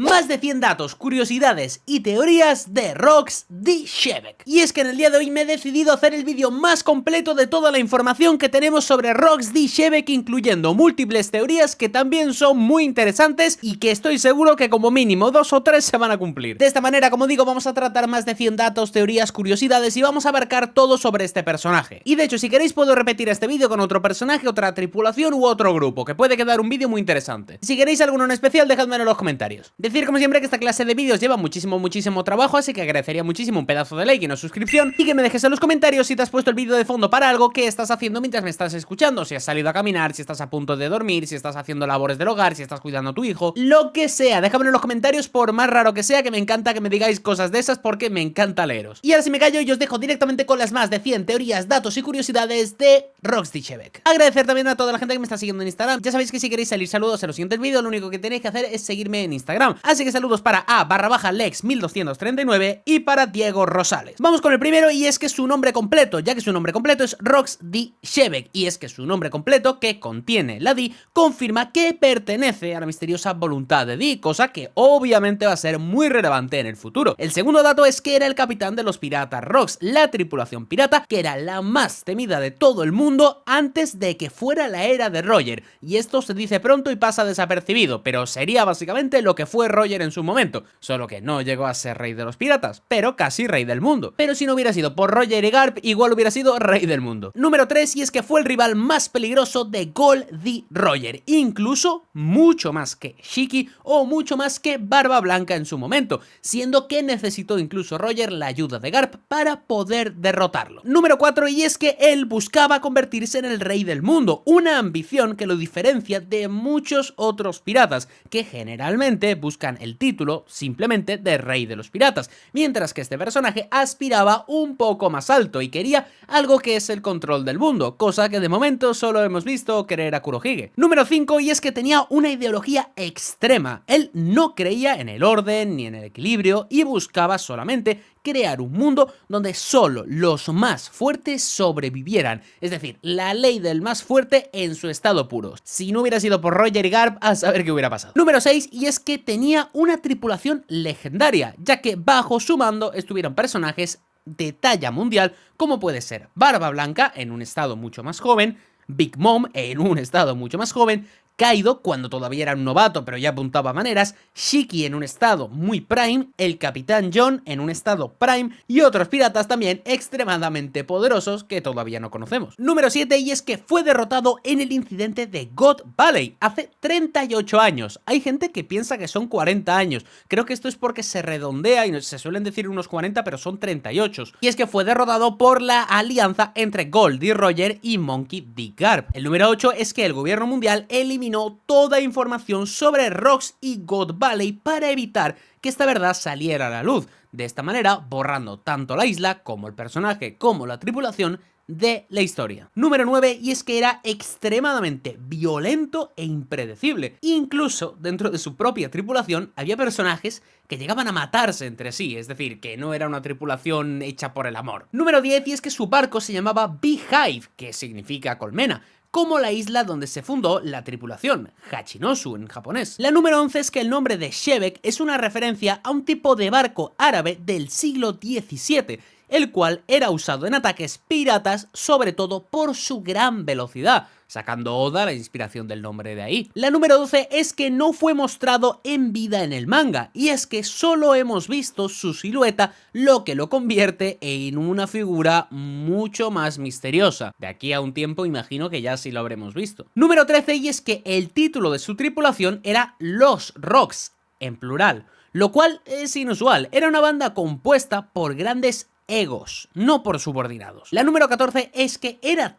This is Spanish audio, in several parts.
Más de 100 datos, curiosidades y teorías de Rox D'Shevek. Y es que en el día de hoy me he decidido hacer el vídeo más completo de toda la información que tenemos sobre Rox D'Shevek, incluyendo múltiples teorías que también son muy interesantes y que estoy seguro que como mínimo 2 o 3 se van a cumplir. De esta manera, como digo, vamos a tratar más de 100 datos, teorías, curiosidades y vamos a abarcar todo sobre este personaje. Y de hecho, si queréis puedo repetir este vídeo con otro personaje, otra tripulación u otro grupo, que puede quedar un vídeo muy interesante. Si queréis alguno en especial, dejadmelo en los comentarios. Decir como siempre que esta clase de vídeos lleva muchísimo trabajo, así que agradecería muchísimo un pedazo de like y una suscripción, y que me dejes en los comentarios si te has puesto el vídeo de fondo para algo que estás haciendo mientras me estás escuchando, si has salido a caminar, si estás a punto de dormir, si estás haciendo labores del hogar, si estás cuidando a tu hijo, lo que sea, déjamelo en los comentarios por más raro que sea, que me encanta que me digáis cosas de esas porque me encanta leeros. Y ahora si me callo y os dejo directamente con las más de 100 teorías, datos y curiosidades de Rox D'Shevek. Agradecer también a toda la gente que me está siguiendo en Instagram. Ya sabéis que si queréis salir saludos en los siguientes vídeos, lo único que tenéis que hacer es seguirme en Instagram. Así que saludos para A_Lex1239 y para Diego Rosales. Vamos con el primero, y es que su nombre completo, ya que su nombre completo es Rox D'Shevek, y es que su nombre completo, que contiene la D, confirma que pertenece a la misteriosa voluntad de D, cosa que obviamente va a ser muy relevante en el futuro. El segundo dato es que era el capitán de los piratas Rox, la tripulación pirata que era la más temida de todo el mundo antes de que fuera la era de Roger, y esto se dice pronto y pasa desapercibido, pero sería básicamente lo que fue Roger en su momento, solo que no llegó a ser rey de los piratas, pero casi rey del mundo. Pero si no hubiera sido por Roger y Garp, igual hubiera sido rey del mundo. Número 3, y es que fue el rival más peligroso de Gol D. Roger, incluso mucho más que Shiki o mucho más que Barba Blanca en su momento, siendo que necesitó incluso Roger la ayuda de Garp para poder derrotarlo. Número 4, y es que él buscaba convertirse en el rey del mundo, una ambición que lo diferencia de muchos otros piratas, que generalmente buscan el título simplemente de rey de los piratas, mientras que este personaje aspiraba un poco más alto y quería algo que es el control del mundo, cosa que de momento solo hemos visto querer a Kurohige. Número 5, y es que tenía una ideología extrema. Él no creía en el orden ni en el equilibrio y buscaba solamente crear un mundo donde solo los más fuertes sobrevivieran, es decir, la ley del más fuerte en su estado puro. Si no hubiera sido por Roger y Garp, a saber qué hubiera pasado. Número 6, y es que tenía una tripulación legendaria, ya que bajo su mando estuvieron personajes de talla mundial como puede ser Barba Blanca en un estado mucho más joven, Big Mom en un estado mucho más joven, Kaido cuando todavía era un novato pero ya apuntaba maneras, Shiki en un estado muy prime, el Capitán John en un estado prime y otros piratas también extremadamente poderosos que todavía no conocemos. Número 7, y es que fue derrotado en el incidente de God Valley hace 38 años. Hay gente que piensa que son 40 años, creo que esto es porque se redondea y se suelen decir unos 40 pero son 38. Y es que fue derrotado por la alianza entre Gol D. Roger y Monkey D. Garp. El número 8 es que el gobierno mundial eliminó toda información sobre Rox y God Valley para evitar que esta verdad saliera a la luz, de esta manera borrando tanto la isla como el personaje como la tripulación de la historia. Número 9, y es que era extremadamente violento e impredecible. Incluso dentro de su propia tripulación había personajes que llegaban a matarse entre sí, es decir, que no era una tripulación hecha por el amor. Número 10, y es que su barco se llamaba Beehive, que significa colmena, como la isla donde se fundó la tripulación, Hachinosu en japonés. La número 11 es que el nombre de Shevek es una referencia a un tipo de barco árabe del siglo XVII, el cual era usado en ataques piratas sobre todo por su gran velocidad, sacando Oda la inspiración del nombre de ahí. La número 12 es que no fue mostrado en vida en el manga, y es que solo hemos visto su silueta, lo que lo convierte en una figura mucho más misteriosa. De aquí a un tiempo imagino que ya sí lo habremos visto. Número 13, y es que el título de su tripulación era Los Rox, en plural, lo cual es inusual. Era una banda compuesta por grandes egos, no por subordinados. La número 14 es que era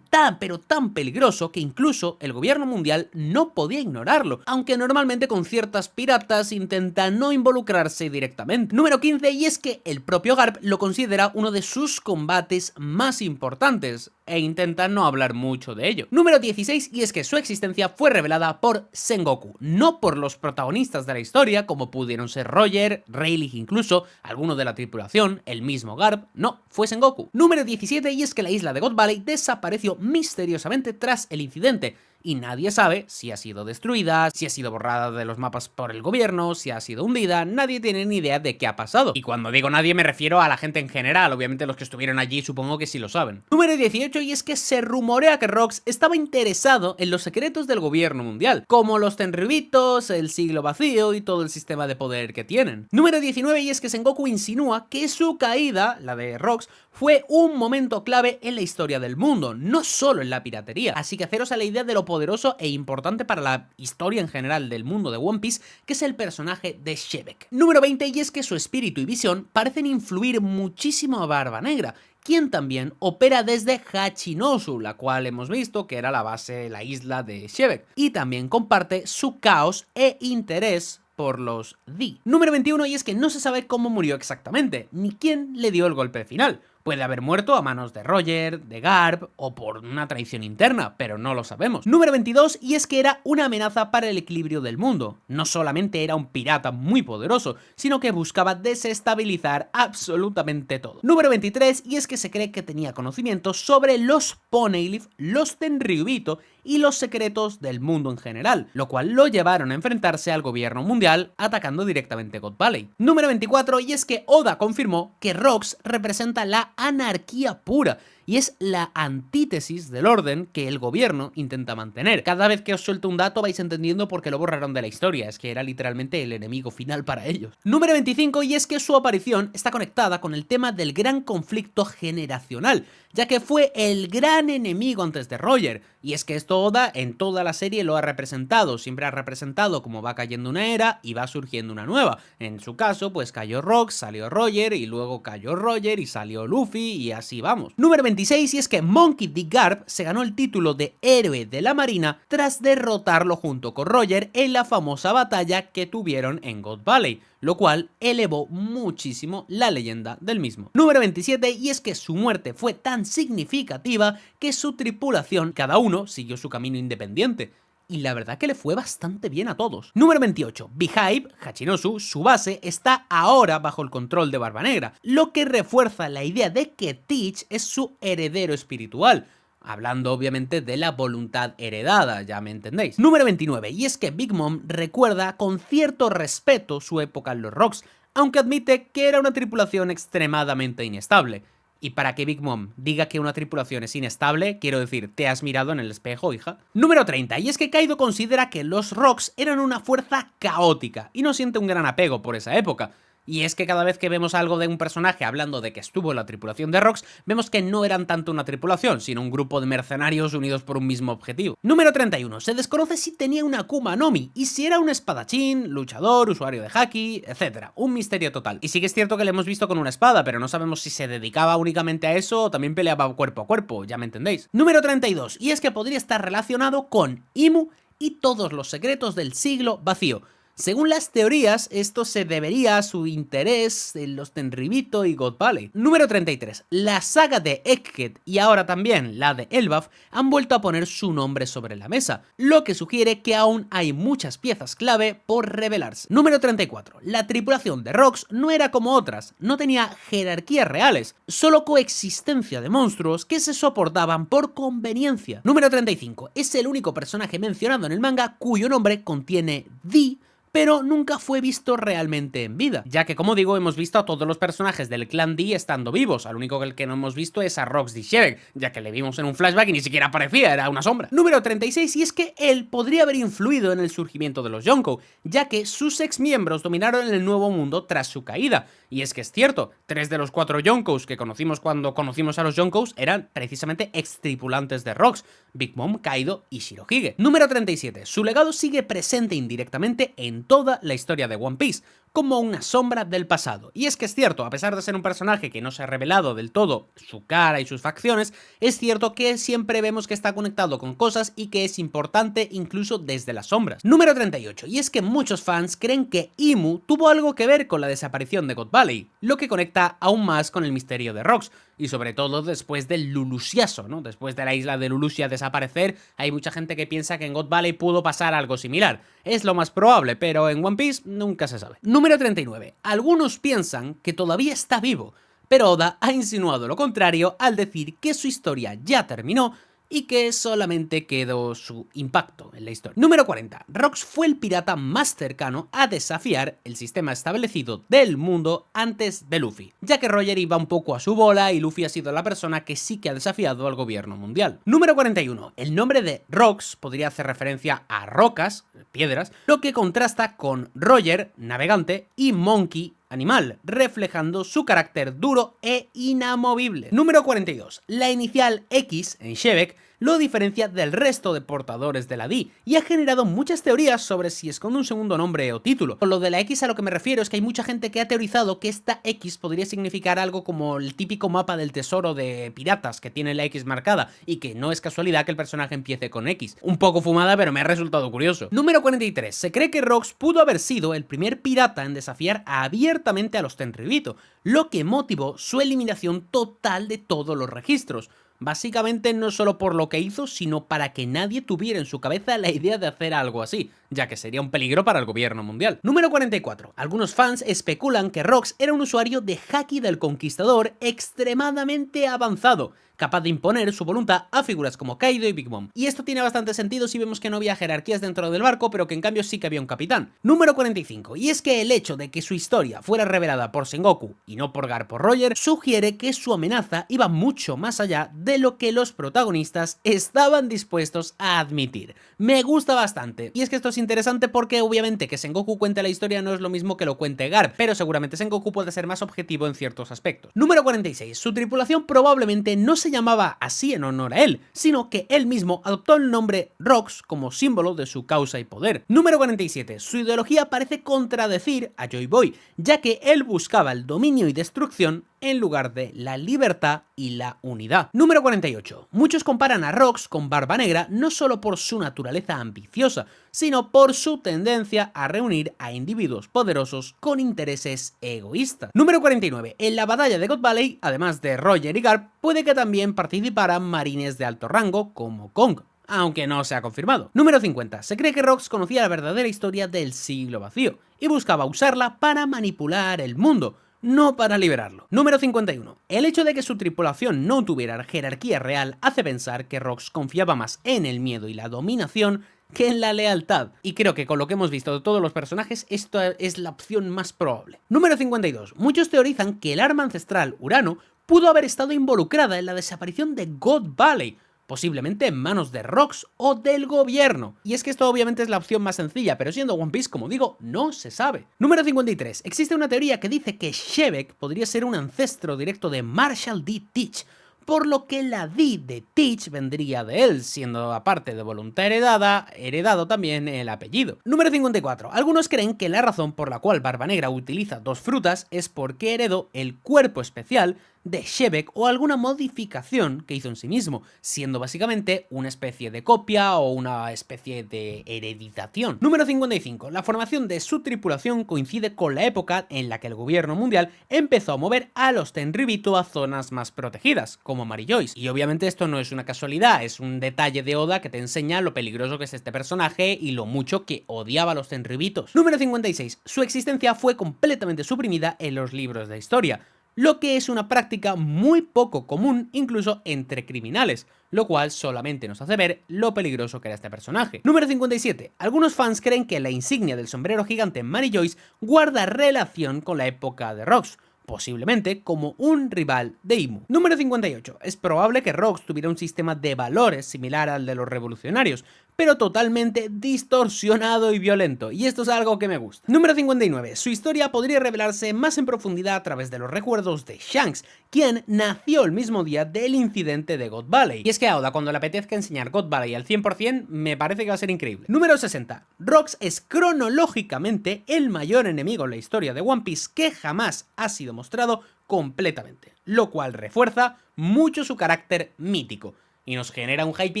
pero tan peligroso que incluso el gobierno mundial no podía ignorarlo, aunque normalmente con ciertas piratas intenta no involucrarse directamente. Número 15, y es que el propio Garp lo considera uno de sus combates más importantes e intenta no hablar mucho de ello. Número 16, y es que su existencia fue revelada por Sengoku, no por los protagonistas de la historia como pudieron ser Roger, Rayleigh, incluso alguno de la tripulación, el mismo Garp, no, fue Sengoku. Número 17, y es que la isla de God Valley desapareció misteriosamente tras el incidente, y nadie sabe si ha sido destruida, si ha sido borrada de los mapas por el gobierno, si ha sido hundida, nadie tiene ni idea de qué ha pasado. Y cuando digo nadie me refiero a la gente en general, obviamente los que estuvieron allí supongo que sí lo saben. Número 18, y es que se rumorea que Rox estaba interesado en los secretos del gobierno mundial, como los Tenryubitos, el siglo vacío y todo el sistema de poder que tienen. Número 19, y es que Sengoku insinúa que su caída, la de Rox, fue un momento clave en la historia del mundo, no solo en la piratería. Así que haceros a la idea de lo poderoso e importante para la historia en general del mundo de One Piece, que es el personaje de Xebec. Número 20, y es que su espíritu y visión parecen influir muchísimo a Barba Negra, quien también opera desde Hachinosu, la cual hemos visto que era la base, la isla de Xebec, y también comparte su caos e interés por los D. Número 21, y es que no se sabe cómo murió exactamente, ni quién le dio el golpe final. Puede haber muerto a manos de Roger, de Garp o por una traición interna, pero no lo sabemos. Número 22, y es que era una amenaza para el equilibrio del mundo. No solamente era un pirata muy poderoso, sino que buscaba desestabilizar absolutamente todo. Número 23, y es que se cree que tenía conocimientos sobre los Poneglyph, los Tenryubito y los secretos del mundo en general, lo cual lo llevaron a enfrentarse al gobierno mundial atacando directamente God Valley. Número 24, y es que Oda confirmó que Rox representa la anarquía pura y es la antítesis del orden que el gobierno intenta mantener. Cada vez que os suelto un dato vais entendiendo por qué lo borraron de la historia, es que era literalmente el enemigo final para ellos. Número 25, y es que su aparición está conectada con el tema del gran conflicto generacional, ya que fue el gran enemigo antes de Roger, y es que esto Oda en toda la serie lo ha representado, siempre ha representado como va cayendo una era y va surgiendo una nueva. En su caso, pues cayó Rox, salió Roger, y luego cayó Roger y salió Luffy, y así vamos. Número 26, y es que Monkey D. Garp se ganó el título de héroe de la marina tras derrotarlo junto con Roger en la famosa batalla que tuvieron en God Valley, lo cual elevó muchísimo la leyenda del mismo. Número 27, y es que su muerte fue tan significativa que su tripulación, cada uno, siguió su camino independiente. Y la verdad que le fue bastante bien a todos. Número 28. Beehive, Hachinosu, su base, está ahora bajo el control de Barba Negra, lo que refuerza la idea de que Teach es su heredero espiritual. Hablando obviamente de la voluntad heredada, ya me entendéis. Número 29, y es que Big Mom recuerda con cierto respeto su época en los Rocks, aunque admite que era una tripulación extremadamente inestable. Y para que Big Mom diga que una tripulación es inestable, quiero decir, ¿te has mirado en el espejo, hija? Número 30, y es que Kaido considera que los Rocks eran una fuerza caótica, y no siente un gran apego por esa época. Y es que cada vez que vemos algo de un personaje hablando de que estuvo en la tripulación de Rox, vemos que no eran tanto una tripulación, sino un grupo de mercenarios unidos por un mismo objetivo. Número 31. Se desconoce si tenía una Akuma no Mi, y si era un espadachín, luchador, usuario de haki, etc. Un misterio total. Y sí que es cierto que le hemos visto con una espada, pero no sabemos si se dedicaba únicamente a eso o también peleaba cuerpo a cuerpo, ya me entendéis. Número 32. Y es que podría estar relacionado con Imu y todos los secretos del siglo vacío. Según las teorías, esto se debería a su interés en los Tenryubito y God Valley. Número 33. La saga de Egghead y ahora también la de Elbaf han vuelto a poner su nombre sobre la mesa, lo que sugiere que aún hay muchas piezas clave por revelarse. Número 34. La tripulación de Rox no era como otras, no tenía jerarquías reales, solo coexistencia de monstruos que se soportaban por conveniencia. Número 35. Es el único personaje mencionado en el manga cuyo nombre contiene D, pero nunca fue visto realmente en vida, ya que, como digo, hemos visto a todos los personajes del clan D estando vivos. Al único que no hemos visto es a Rox D. Xebec, ya que le vimos en un flashback y ni siquiera aparecía, era una sombra. Número 36, y es que él podría haber influido en el surgimiento de los Yonkou, ya que sus ex miembros dominaron el Nuevo Mundo tras su caída. Y es que es cierto, 3 de los 4 Yonkous que conocimos cuando conocimos a los Yonkous eran precisamente ex tripulantes de Rox, Big Mom, Kaido y Shirohige. Número 37. Su legado sigue presente indirectamente en toda la historia de One Piece, como una sombra del pasado. Y es que es cierto, a pesar de ser un personaje que no se ha revelado del todo su cara y sus facciones, es cierto que siempre vemos que está conectado con cosas y que es importante incluso desde las sombras. Número 38. Y es que muchos fans creen que Imu tuvo algo que ver con la desaparición de God Valley, lo que conecta aún más con el misterio de Rox. Y sobre todo después del Lulusiaso, ¿no? Después de la isla de Lulusia desaparecer, hay mucha gente que piensa que en God Valley pudo pasar algo similar. Es lo más probable, pero en One Piece nunca se sabe. Número 39. Algunos piensan que todavía está vivo, pero Oda ha insinuado lo contrario al decir que su historia ya terminó y que solamente quedó su impacto en la historia. Número 40. Rox fue el pirata más cercano a desafiar el sistema establecido del mundo antes de Luffy, ya que Roger iba un poco a su bola y Luffy ha sido la persona que sí que ha desafiado al gobierno mundial. Número 41. El nombre de Rox podría hacer referencia a rocas, piedras, lo que contrasta con Roger, navegante, y Monkey, animal, reflejando su carácter duro e inamovible. Número 42. La inicial X en Shebek lo diferencia del resto de portadores de la D y ha generado muchas teorías sobre si esconde un segundo nombre o título. Con lo de la X a lo que me refiero es que hay mucha gente que ha teorizado que esta X podría significar algo como el típico mapa del tesoro de piratas que tiene la X marcada y que no es casualidad que el personaje empiece con X. Un poco fumada, pero me ha resultado curioso. Número 43. Se cree que Rox pudo haber sido el primer pirata en desafiar abiertamente a los Tenryubito, lo que motivó su eliminación total de todos los registros. Básicamente no solo por lo que hizo, sino para que nadie tuviera en su cabeza la idea de hacer algo así, ya que sería un peligro para el gobierno mundial. Número 44. Algunos fans especulan que Rox era un usuario de Haki del Conquistador extremadamente avanzado, capaz de imponer su voluntad a figuras como Kaido y Big Mom. Y esto tiene bastante sentido si vemos que no había jerarquías dentro del barco, pero que en cambio sí que había un capitán. Número 45. Y es que el hecho de que su historia fuera revelada por Sengoku y no por Garp o Roger sugiere que su amenaza iba mucho más allá de lo que los protagonistas estaban dispuestos a admitir. Me gusta bastante. Y es que esto es interesante porque obviamente que Sengoku cuente la historia no es lo mismo que lo cuente Garp, pero seguramente Sengoku puede ser más objetivo en ciertos aspectos. Número 46. Su tripulación probablemente no se llamaba así en honor a él, sino que él mismo adoptó el nombre Rox como símbolo de su causa y poder. Número 47. Su ideología parece contradecir a Joy Boy, ya que él buscaba el dominio y destrucción en lugar de la libertad y la unidad. Número 48. Muchos comparan a Rox con Barba Negra no solo por su naturaleza ambiciosa, sino por su tendencia a reunir a individuos poderosos con intereses egoístas. Número 49. En la batalla de God Valley, además de Roger y Garp, puede que también participaran marines de alto rango como Kong, aunque no se ha confirmado. Número 50. Se cree que Rox conocía la verdadera historia del siglo vacío y buscaba usarla para manipular el mundo, no para liberarlo. Número 51. El hecho de que su tripulación no tuviera jerarquía real hace pensar que Rox confiaba más en el miedo y la dominación que en la lealtad. Y creo que con lo que hemos visto de todos los personajes, esto es la opción más probable. Número 52. Muchos teorizan que el arma ancestral Urano pudo haber estado involucrada en la desaparición de God Valley, posiblemente en manos de Rox o del gobierno. Y es que esto obviamente es la opción más sencilla, pero siendo One Piece, como digo, no se sabe. Número 53. Existe una teoría que dice que Shebek podría ser un ancestro directo de Marshall D. Teach, por lo que la D de Teach vendría de él, siendo aparte de voluntad heredada, heredado también el apellido. Número 54. Algunos creen que la razón por la cual Barba Negra utiliza dos frutas es porque heredó el cuerpo especial de Shebek o alguna modificación que hizo en sí mismo, siendo básicamente una especie de copia o una especie de hereditación. Número 55. La formación de su tripulación coincide con la época en la que el gobierno mundial empezó a mover a los Tenryubito a zonas más protegidas, como Mary Joyce. Y obviamente esto no es una casualidad, es un detalle de Oda que te enseña lo peligroso que es este personaje y lo mucho que odiaba a los Tenryubitos. Número 56. Su existencia fue completamente suprimida en los libros de historia, lo que es una práctica muy poco común incluso entre criminales, lo cual solamente nos hace ver lo peligroso que era este personaje. Número 57. Algunos fans creen que la insignia del sombrero gigante en Mary Joyce guarda relación con la época de Rox, posiblemente como un rival de Imu. Número 58. Es probable que Rox tuviera un sistema de valores similar al de los revolucionarios, pero totalmente distorsionado y violento, y esto es algo que me gusta. Número 59. Su historia podría revelarse más en profundidad a través de los recuerdos de Shanks, quien nació el mismo día del incidente de God Valley. Y es que a Oda, cuando le apetezca enseñar God Valley al 100%, me parece que va a ser increíble. Número 60. Rox es cronológicamente el mayor enemigo en la historia de One Piece que jamás ha sido mostrado completamente, lo cual refuerza mucho su carácter mítico y nos genera un hype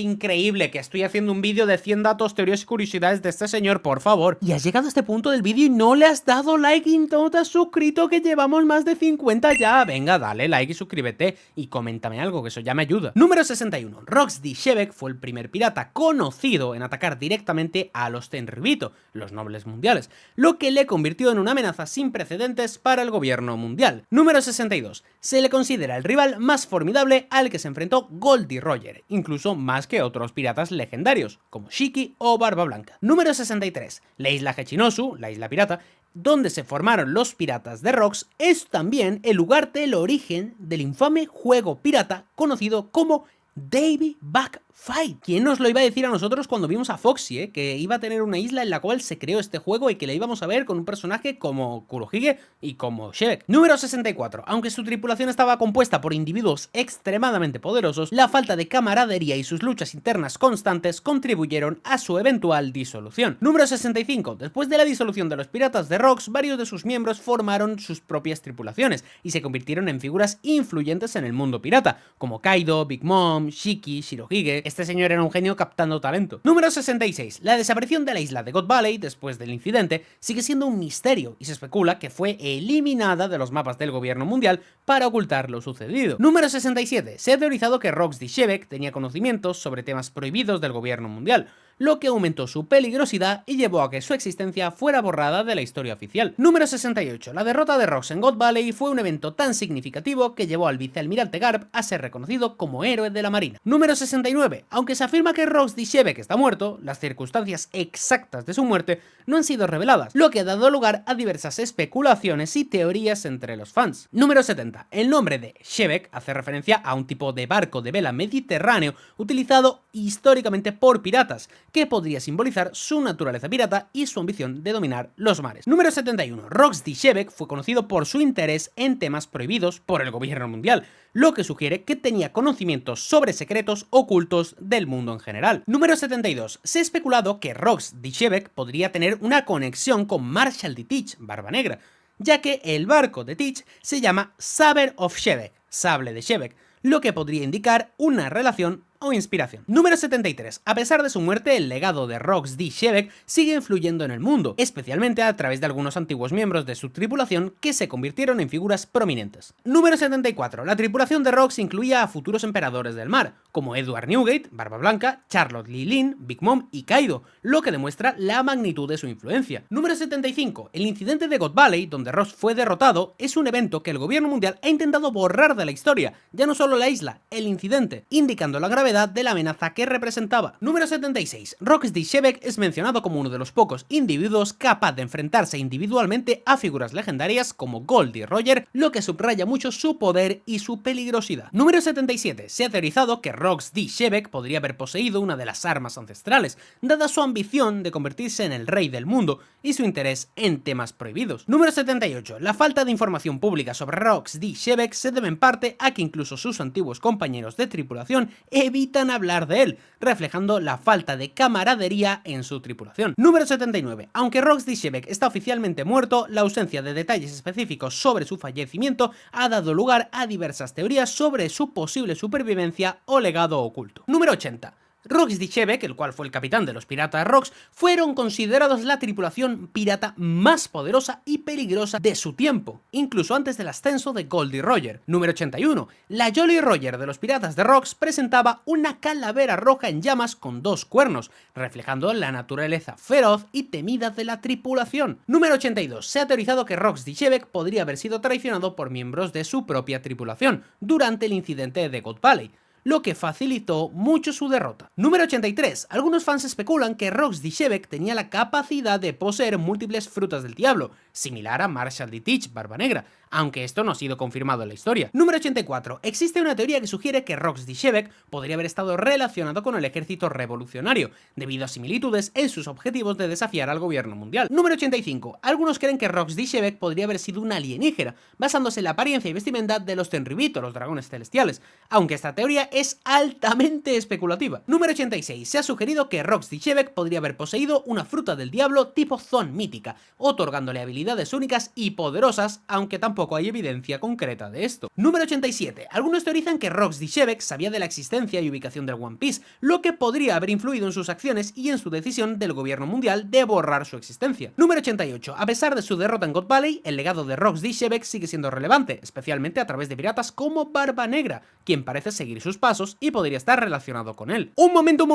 increíble, que estoy haciendo un vídeo de 100 datos, teorías y curiosidades de este señor, por favor. Y has llegado a este punto del vídeo y no le has dado like y no te has suscrito, que llevamos más de 50 ya. Venga, dale like y suscríbete y coméntame algo, que eso ya me ayuda. Número 61. Rox D. Shebek fue el primer pirata conocido en atacar directamente a los Tenryubito, los nobles mundiales, lo que le convirtió en una amenaza sin precedentes para el gobierno mundial. Número 62. Se le considera el rival más formidable al que se enfrentó Goldie Roger, poder, incluso más que otros piratas legendarios, como Shiki o Barba Blanca. Número 63. La isla Hachinosu, la isla pirata, donde se formaron los piratas de Rocks, es también el lugar del origen del infame juego pirata conocido como Davy Back Fight. ¿Quién nos lo iba a decir a nosotros cuando vimos a Foxy, que iba a tener una isla en la cual se creó este juego y que la íbamos a ver con un personaje como Kurohige y como Shebek? Número 64. Aunque su tripulación estaba compuesta por individuos extremadamente poderosos, la falta de camaradería y sus luchas internas constantes contribuyeron a su eventual disolución. Número 65. Después de la disolución de los piratas de Rocks, varios de sus miembros formaron sus propias tripulaciones y se convirtieron en figuras influyentes en el mundo pirata, como Kaido, Big Mom, Shiki, Shirohige. Este señor era un genio captando talento. Número 66. La desaparición de la isla de God Valley después del incidente sigue siendo un misterio y se especula que fue eliminada de los mapas del gobierno mundial para ocultar lo sucedido. Número 67. Se ha teorizado que Rox D. Shebek tenía conocimientos sobre temas prohibidos del gobierno mundial, lo que aumentó su peligrosidad y llevó a que su existencia fuera borrada de la historia oficial. Número 68. La derrota de Rox en God Valley fue un evento tan significativo que llevó al vicealmirante Garp a ser reconocido como héroe de la marina. Número 69. Aunque se afirma que Rox D. Shebek está muerto, las circunstancias exactas de su muerte no han sido reveladas, lo que ha dado lugar a diversas especulaciones y teorías entre los fans. Número 70. El nombre de Shebek hace referencia a un tipo de barco de vela mediterráneo utilizado históricamente por piratas, que podría simbolizar su naturaleza pirata y su ambición de dominar los mares. Número 71. Rox D. Shebek fue conocido por su interés en temas prohibidos por el gobierno mundial, lo que sugiere que tenía conocimientos sobre secretos ocultos del mundo en general. Número 72. Se ha especulado que Rox D. Shebek podría tener una conexión con Marshal D. Teach, Barba Negra, ya que el barco de Teach se llama Saber of Shebek, Sable de Shebek, lo que podría indicar una relación o inspiración. Número 73. A pesar de su muerte, el legado de Rox D. Shebek sigue influyendo en el mundo, especialmente a través de algunos antiguos miembros de su tripulación que se convirtieron en figuras prominentes. Número 74. La tripulación de Rox incluía a futuros emperadores del mar, como Edward Newgate, Barba Blanca, Charlotte Lee Lin, Big Mom y Kaido, lo que demuestra la magnitud de su influencia. Número 75. El incidente de God Valley, donde Rox fue derrotado, es un evento que el gobierno mundial ha intentado borrar de la historia, ya no solo la isla, el incidente, indicando la gravedad de la amenaza que representaba. Número 76. Rox D. Shebek es mencionado como uno de los pocos individuos capaz de enfrentarse individualmente a figuras legendarias como Goldie Roger, lo que subraya mucho su poder y su peligrosidad. Número 77. Se ha teorizado que Rox D. Shebek podría haber poseído una de las armas ancestrales, dada su ambición de convertirse en el rey del mundo y su interés en temas prohibidos. Número 78. La falta de información pública sobre Rox D. Shebek se debe en parte a que incluso sus antiguos compañeros de tripulación evitan hablar de él, reflejando la falta de camaradería en su tripulación. Número 79. Aunque Rox D. Shebek está oficialmente muerto, la ausencia de detalles específicos sobre su fallecimiento ha dado lugar a diversas teorías sobre su posible supervivencia o legado oculto. Número 80. Rox D. Shebek, el cual fue el capitán de los piratas Rocks, fueron considerados la tripulación pirata más poderosa y peligrosa de su tiempo, incluso antes del ascenso de Goldie Roger. Número 81. La Jolly Roger de los piratas de Rocks presentaba una calavera roja en llamas con dos cuernos, reflejando la naturaleza feroz y temida de la tripulación. Número 82. Se ha teorizado que Rox D. Shebek podría haber sido traicionado por miembros de su propia tripulación durante el incidente de God Valley, lo que facilitó mucho su derrota. Número 83. Algunos fans especulan que Rox D. Shebek tenía la capacidad de poseer múltiples frutas del diablo, similar a Marshal D. Teach, Barba Negra, aunque esto no ha sido confirmado en la historia. Número 84. Existe una teoría que sugiere que Rox D. Shebek podría haber estado relacionado con el ejército revolucionario, debido a similitudes en sus objetivos de desafiar al gobierno mundial. Número 85. Algunos creen que Rox D. Shebek podría haber sido un alienígena, basándose en la apariencia y vestimenta de los Tenryubito, los dragones celestiales, aunque esta teoría es altamente especulativa. Número 86. Se ha sugerido que Rox D. Shebek podría haber poseído una fruta del diablo tipo Zon mítica, otorgándole habilidades únicas y poderosas, aunque tampoco hay evidencia concreta de esto. Número 87. Algunos teorizan que Rox D. Shebek sabía de la existencia y ubicación del One Piece, lo que podría haber influido en sus acciones y en su decisión del gobierno mundial de borrar su existencia. Número 88. A pesar de su derrota en God Valley, el legado de Rox D. Shebek sigue siendo relevante, especialmente a través de piratas como Barba Negra, quien parece seguir sus pasos pasos y podría estar relacionado con él. Un momento,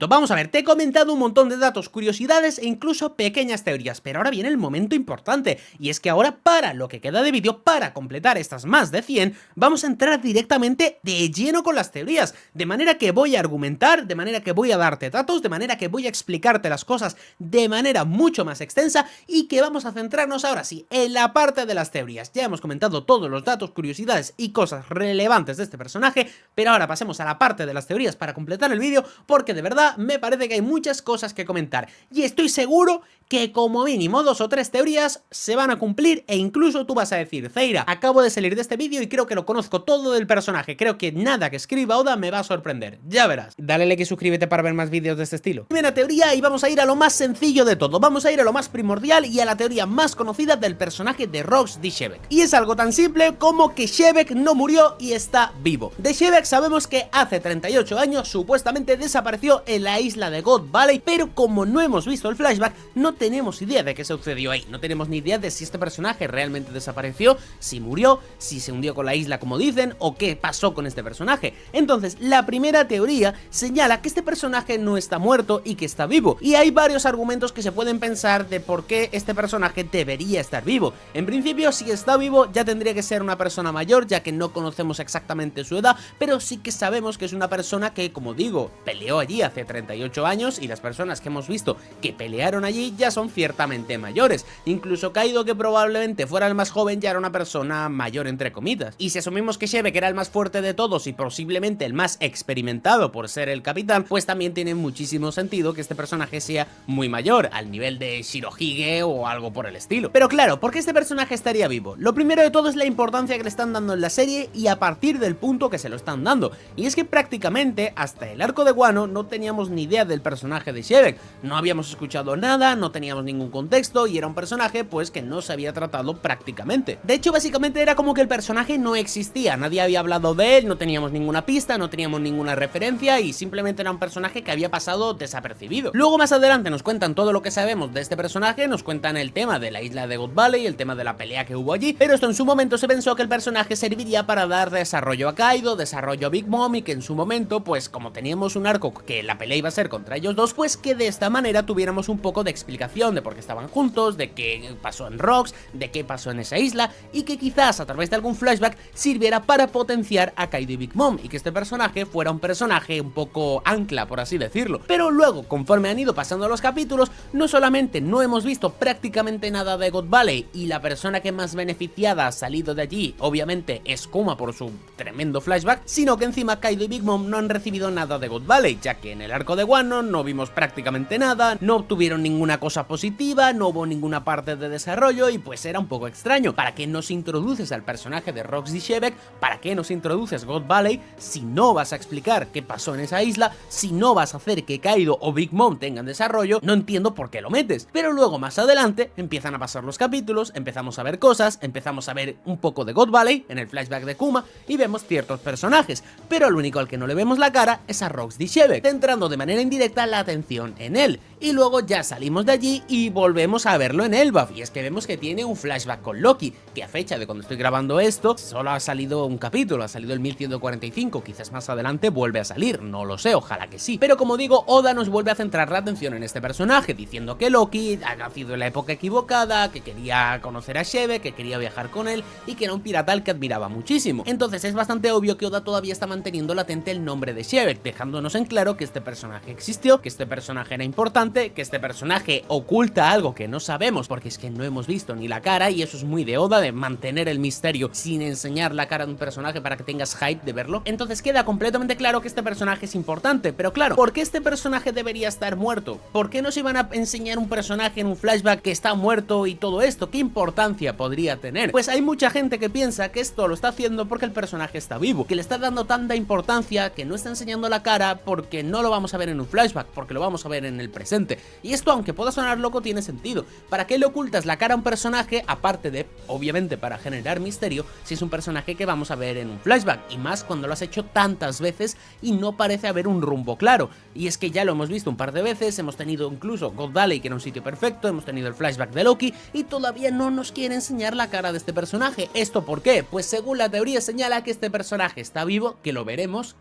vamos a ver, te he comentado un montón de datos, curiosidades e incluso pequeñas teorías, pero ahora viene el momento importante, y es que ahora, para lo que queda de vídeo, para completar estas más de 100, vamos a entrar directamente de lleno con las teorías, de manera que voy a argumentar, de manera que voy a darte datos, de manera que voy a explicarte las cosas de manera mucho más extensa, y que vamos a centrarnos ahora sí en la parte de las teorías. Ya hemos comentado todos los datos, curiosidades y cosas relevantes de este personaje, pero ahora pasemos a la parte de las teorías para completar el vídeo, porque de verdad me parece que hay muchas cosas que comentar, y estoy seguro que como mínimo 2 o 3 teorías se van a cumplir, e incluso tú vas a decir: Zeira, acabo de salir de este vídeo y creo que lo conozco todo del personaje, creo que nada que escriba Oda me va a sorprender. Ya verás. Dale like y suscríbete para ver más vídeos de este estilo. Primera teoría, y vamos a ir a lo más sencillo de todo, vamos a ir a lo más primordial y a la teoría más conocida del personaje de Rox D. Shebeck. Y es algo tan simple como que Shebeck no murió y está vivo. De Shebeck sabemos que hace 38 años supuestamente desapareció en la isla de God Valley, pero como no hemos visto el flashback, no tenemos idea de qué sucedió ahí, no tenemos ni idea de si este personaje realmente desapareció, si murió, si se hundió con la isla como dicen, o qué pasó con este personaje. Entonces, la primera teoría señala que este personaje no está muerto y que está vivo, y hay varios argumentos que se pueden pensar de por qué este personaje debería estar vivo. En principio, si está vivo, ya tendría que ser una persona mayor, ya que no conocemos exactamente su edad, pero sí que sabemos que es una persona que, como digo, peleó allí hace 38 años, y las personas que hemos visto que pelearon allí ya son ciertamente mayores. Incluso Kaido, que probablemente fuera el más joven, ya era una persona mayor entre comillas. Y si asumimos que Shebeck era el más fuerte de todos y posiblemente el más experimentado por ser el capitán, pues también tiene muchísimo sentido que este personaje sea muy mayor, al nivel de Shirohige o algo por el estilo. Pero claro, ¿por qué este personaje estaría vivo? Lo primero de todo es la importancia que le están dando en la serie y a partir del punto que se lo están dando. Y es que prácticamente hasta el arco de Wano no teníamos ni idea del personaje de Shebeck, no habíamos escuchado nada, no teníamos ningún contexto y era un personaje pues que no se había tratado prácticamente. De hecho, básicamente era como que el personaje no existía, nadie había hablado de él, no teníamos ninguna pista, no teníamos ninguna referencia y simplemente era un personaje que había pasado desapercibido. Luego más adelante nos cuentan todo lo que sabemos de este personaje, nos cuentan el tema de la isla de God Valley, el tema de la pelea que hubo allí, pero esto en su momento se pensó que el personaje serviría para dar desarrollo a Kaido, desarrollo a Big Mom, y que en su momento, pues como teníamos un arco que la pelea iba a ser contra ellos dos, pues que de esta manera tuviéramos un poco de explicación de por qué estaban juntos, de qué pasó en Rox, de qué pasó en esa isla, y que quizás a través de algún flashback sirviera para potenciar a Kaido y Big Mom, y que este personaje fuera un personaje un poco ancla, por así decirlo. Pero luego, conforme han ido pasando los capítulos, no solamente no hemos visto prácticamente nada de God Valley, y la persona que más beneficiada ha salido de allí, obviamente, es Kuma por su tremendo flashback, sino que encima Kaido y Big Mom no han recibido nada de God Valley, ya que en el arco de Wano no vimos prácticamente nada, no obtuvieron ninguna cosa positiva, no hubo ninguna parte de desarrollo, y pues era un poco extraño. ¿Para qué nos introduces al personaje de Rox D. Shebeck? ¿Para qué nos introduces God Valley si no vas a explicar qué pasó en esa isla? Si no vas a hacer que Kaido o Big Mom tengan desarrollo, no entiendo por qué lo metes. Pero luego más adelante empiezan a pasar los capítulos, empezamos a ver cosas, empezamos a ver un poco de God Valley en el flashback de Kuma y vemos ciertos personajes, pero el único al que no le vemos la cara es a Rox D. Shebeck, centrando de manera indirecta la atención en él. Y luego ya salimos de allí y volvemos a verlo en Elbaf, y es que vemos que tiene un flashback con Loki, que a fecha de cuando estoy grabando esto solo ha salido un capítulo, ha salido el 1145, quizás más adelante vuelve a salir, no lo sé, ojalá que sí. Pero como digo, Oda nos vuelve a centrar la atención en este personaje, diciendo que Loki ha nacido en la época equivocada, que quería conocer a Shebeck, que quería viajar con él y que era un pirata al que admiraba muchísimo. Entonces es bastante obvio que Oda todavía está manteniendo latente el nombre de Shebeck, dejándonos en claro que este personaje existió, que este personaje era importante, que este personaje oculta algo que no sabemos, porque es que no hemos visto ni la cara, y eso es muy de Oda, de mantener el misterio sin enseñar la cara de un personaje para que tengas hype de verlo. Entonces queda completamente claro que este personaje es importante, pero claro, ¿por qué este personaje debería estar muerto? ¿Por qué nos iban a enseñar un personaje en un flashback que está muerto y todo esto? ¿Qué importancia podría tener? Pues hay mucha gente que piensa que esto lo está haciendo porque el personaje está vivo, que le está dando tanta importancia, que no está enseñando la cara porque no lo vamos a ver en un flashback, porque lo vamos a ver en el presente. presente. Y esto, aunque pueda sonar loco, tiene sentido. ¿Para qué le ocultas la cara a un personaje, aparte de, obviamente, para generar misterio, si es un personaje que vamos a ver en un flashback? Y más cuando lo has hecho tantas veces y no parece haber un rumbo claro. Y es que ya lo hemos visto un par de veces, hemos tenido incluso God Valley, que era un sitio perfecto, hemos tenido el flashback de Loki, y todavía no nos quiere enseñar la cara de este personaje. ¿Esto por qué? Pues según la teoría señala que este personaje está vivo, que lo veremos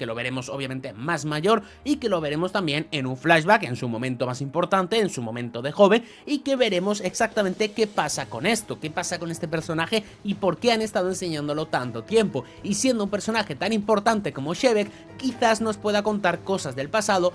obviamente más mayor, y que lo veremos también en un flashback, en su momento más importante, en su momento de joven, y que veremos exactamente qué pasa con esto, qué pasa con este personaje y por qué han estado enseñándolo tanto tiempo. Y siendo un personaje tan importante como Shebek, quizás nos pueda contar cosas del pasado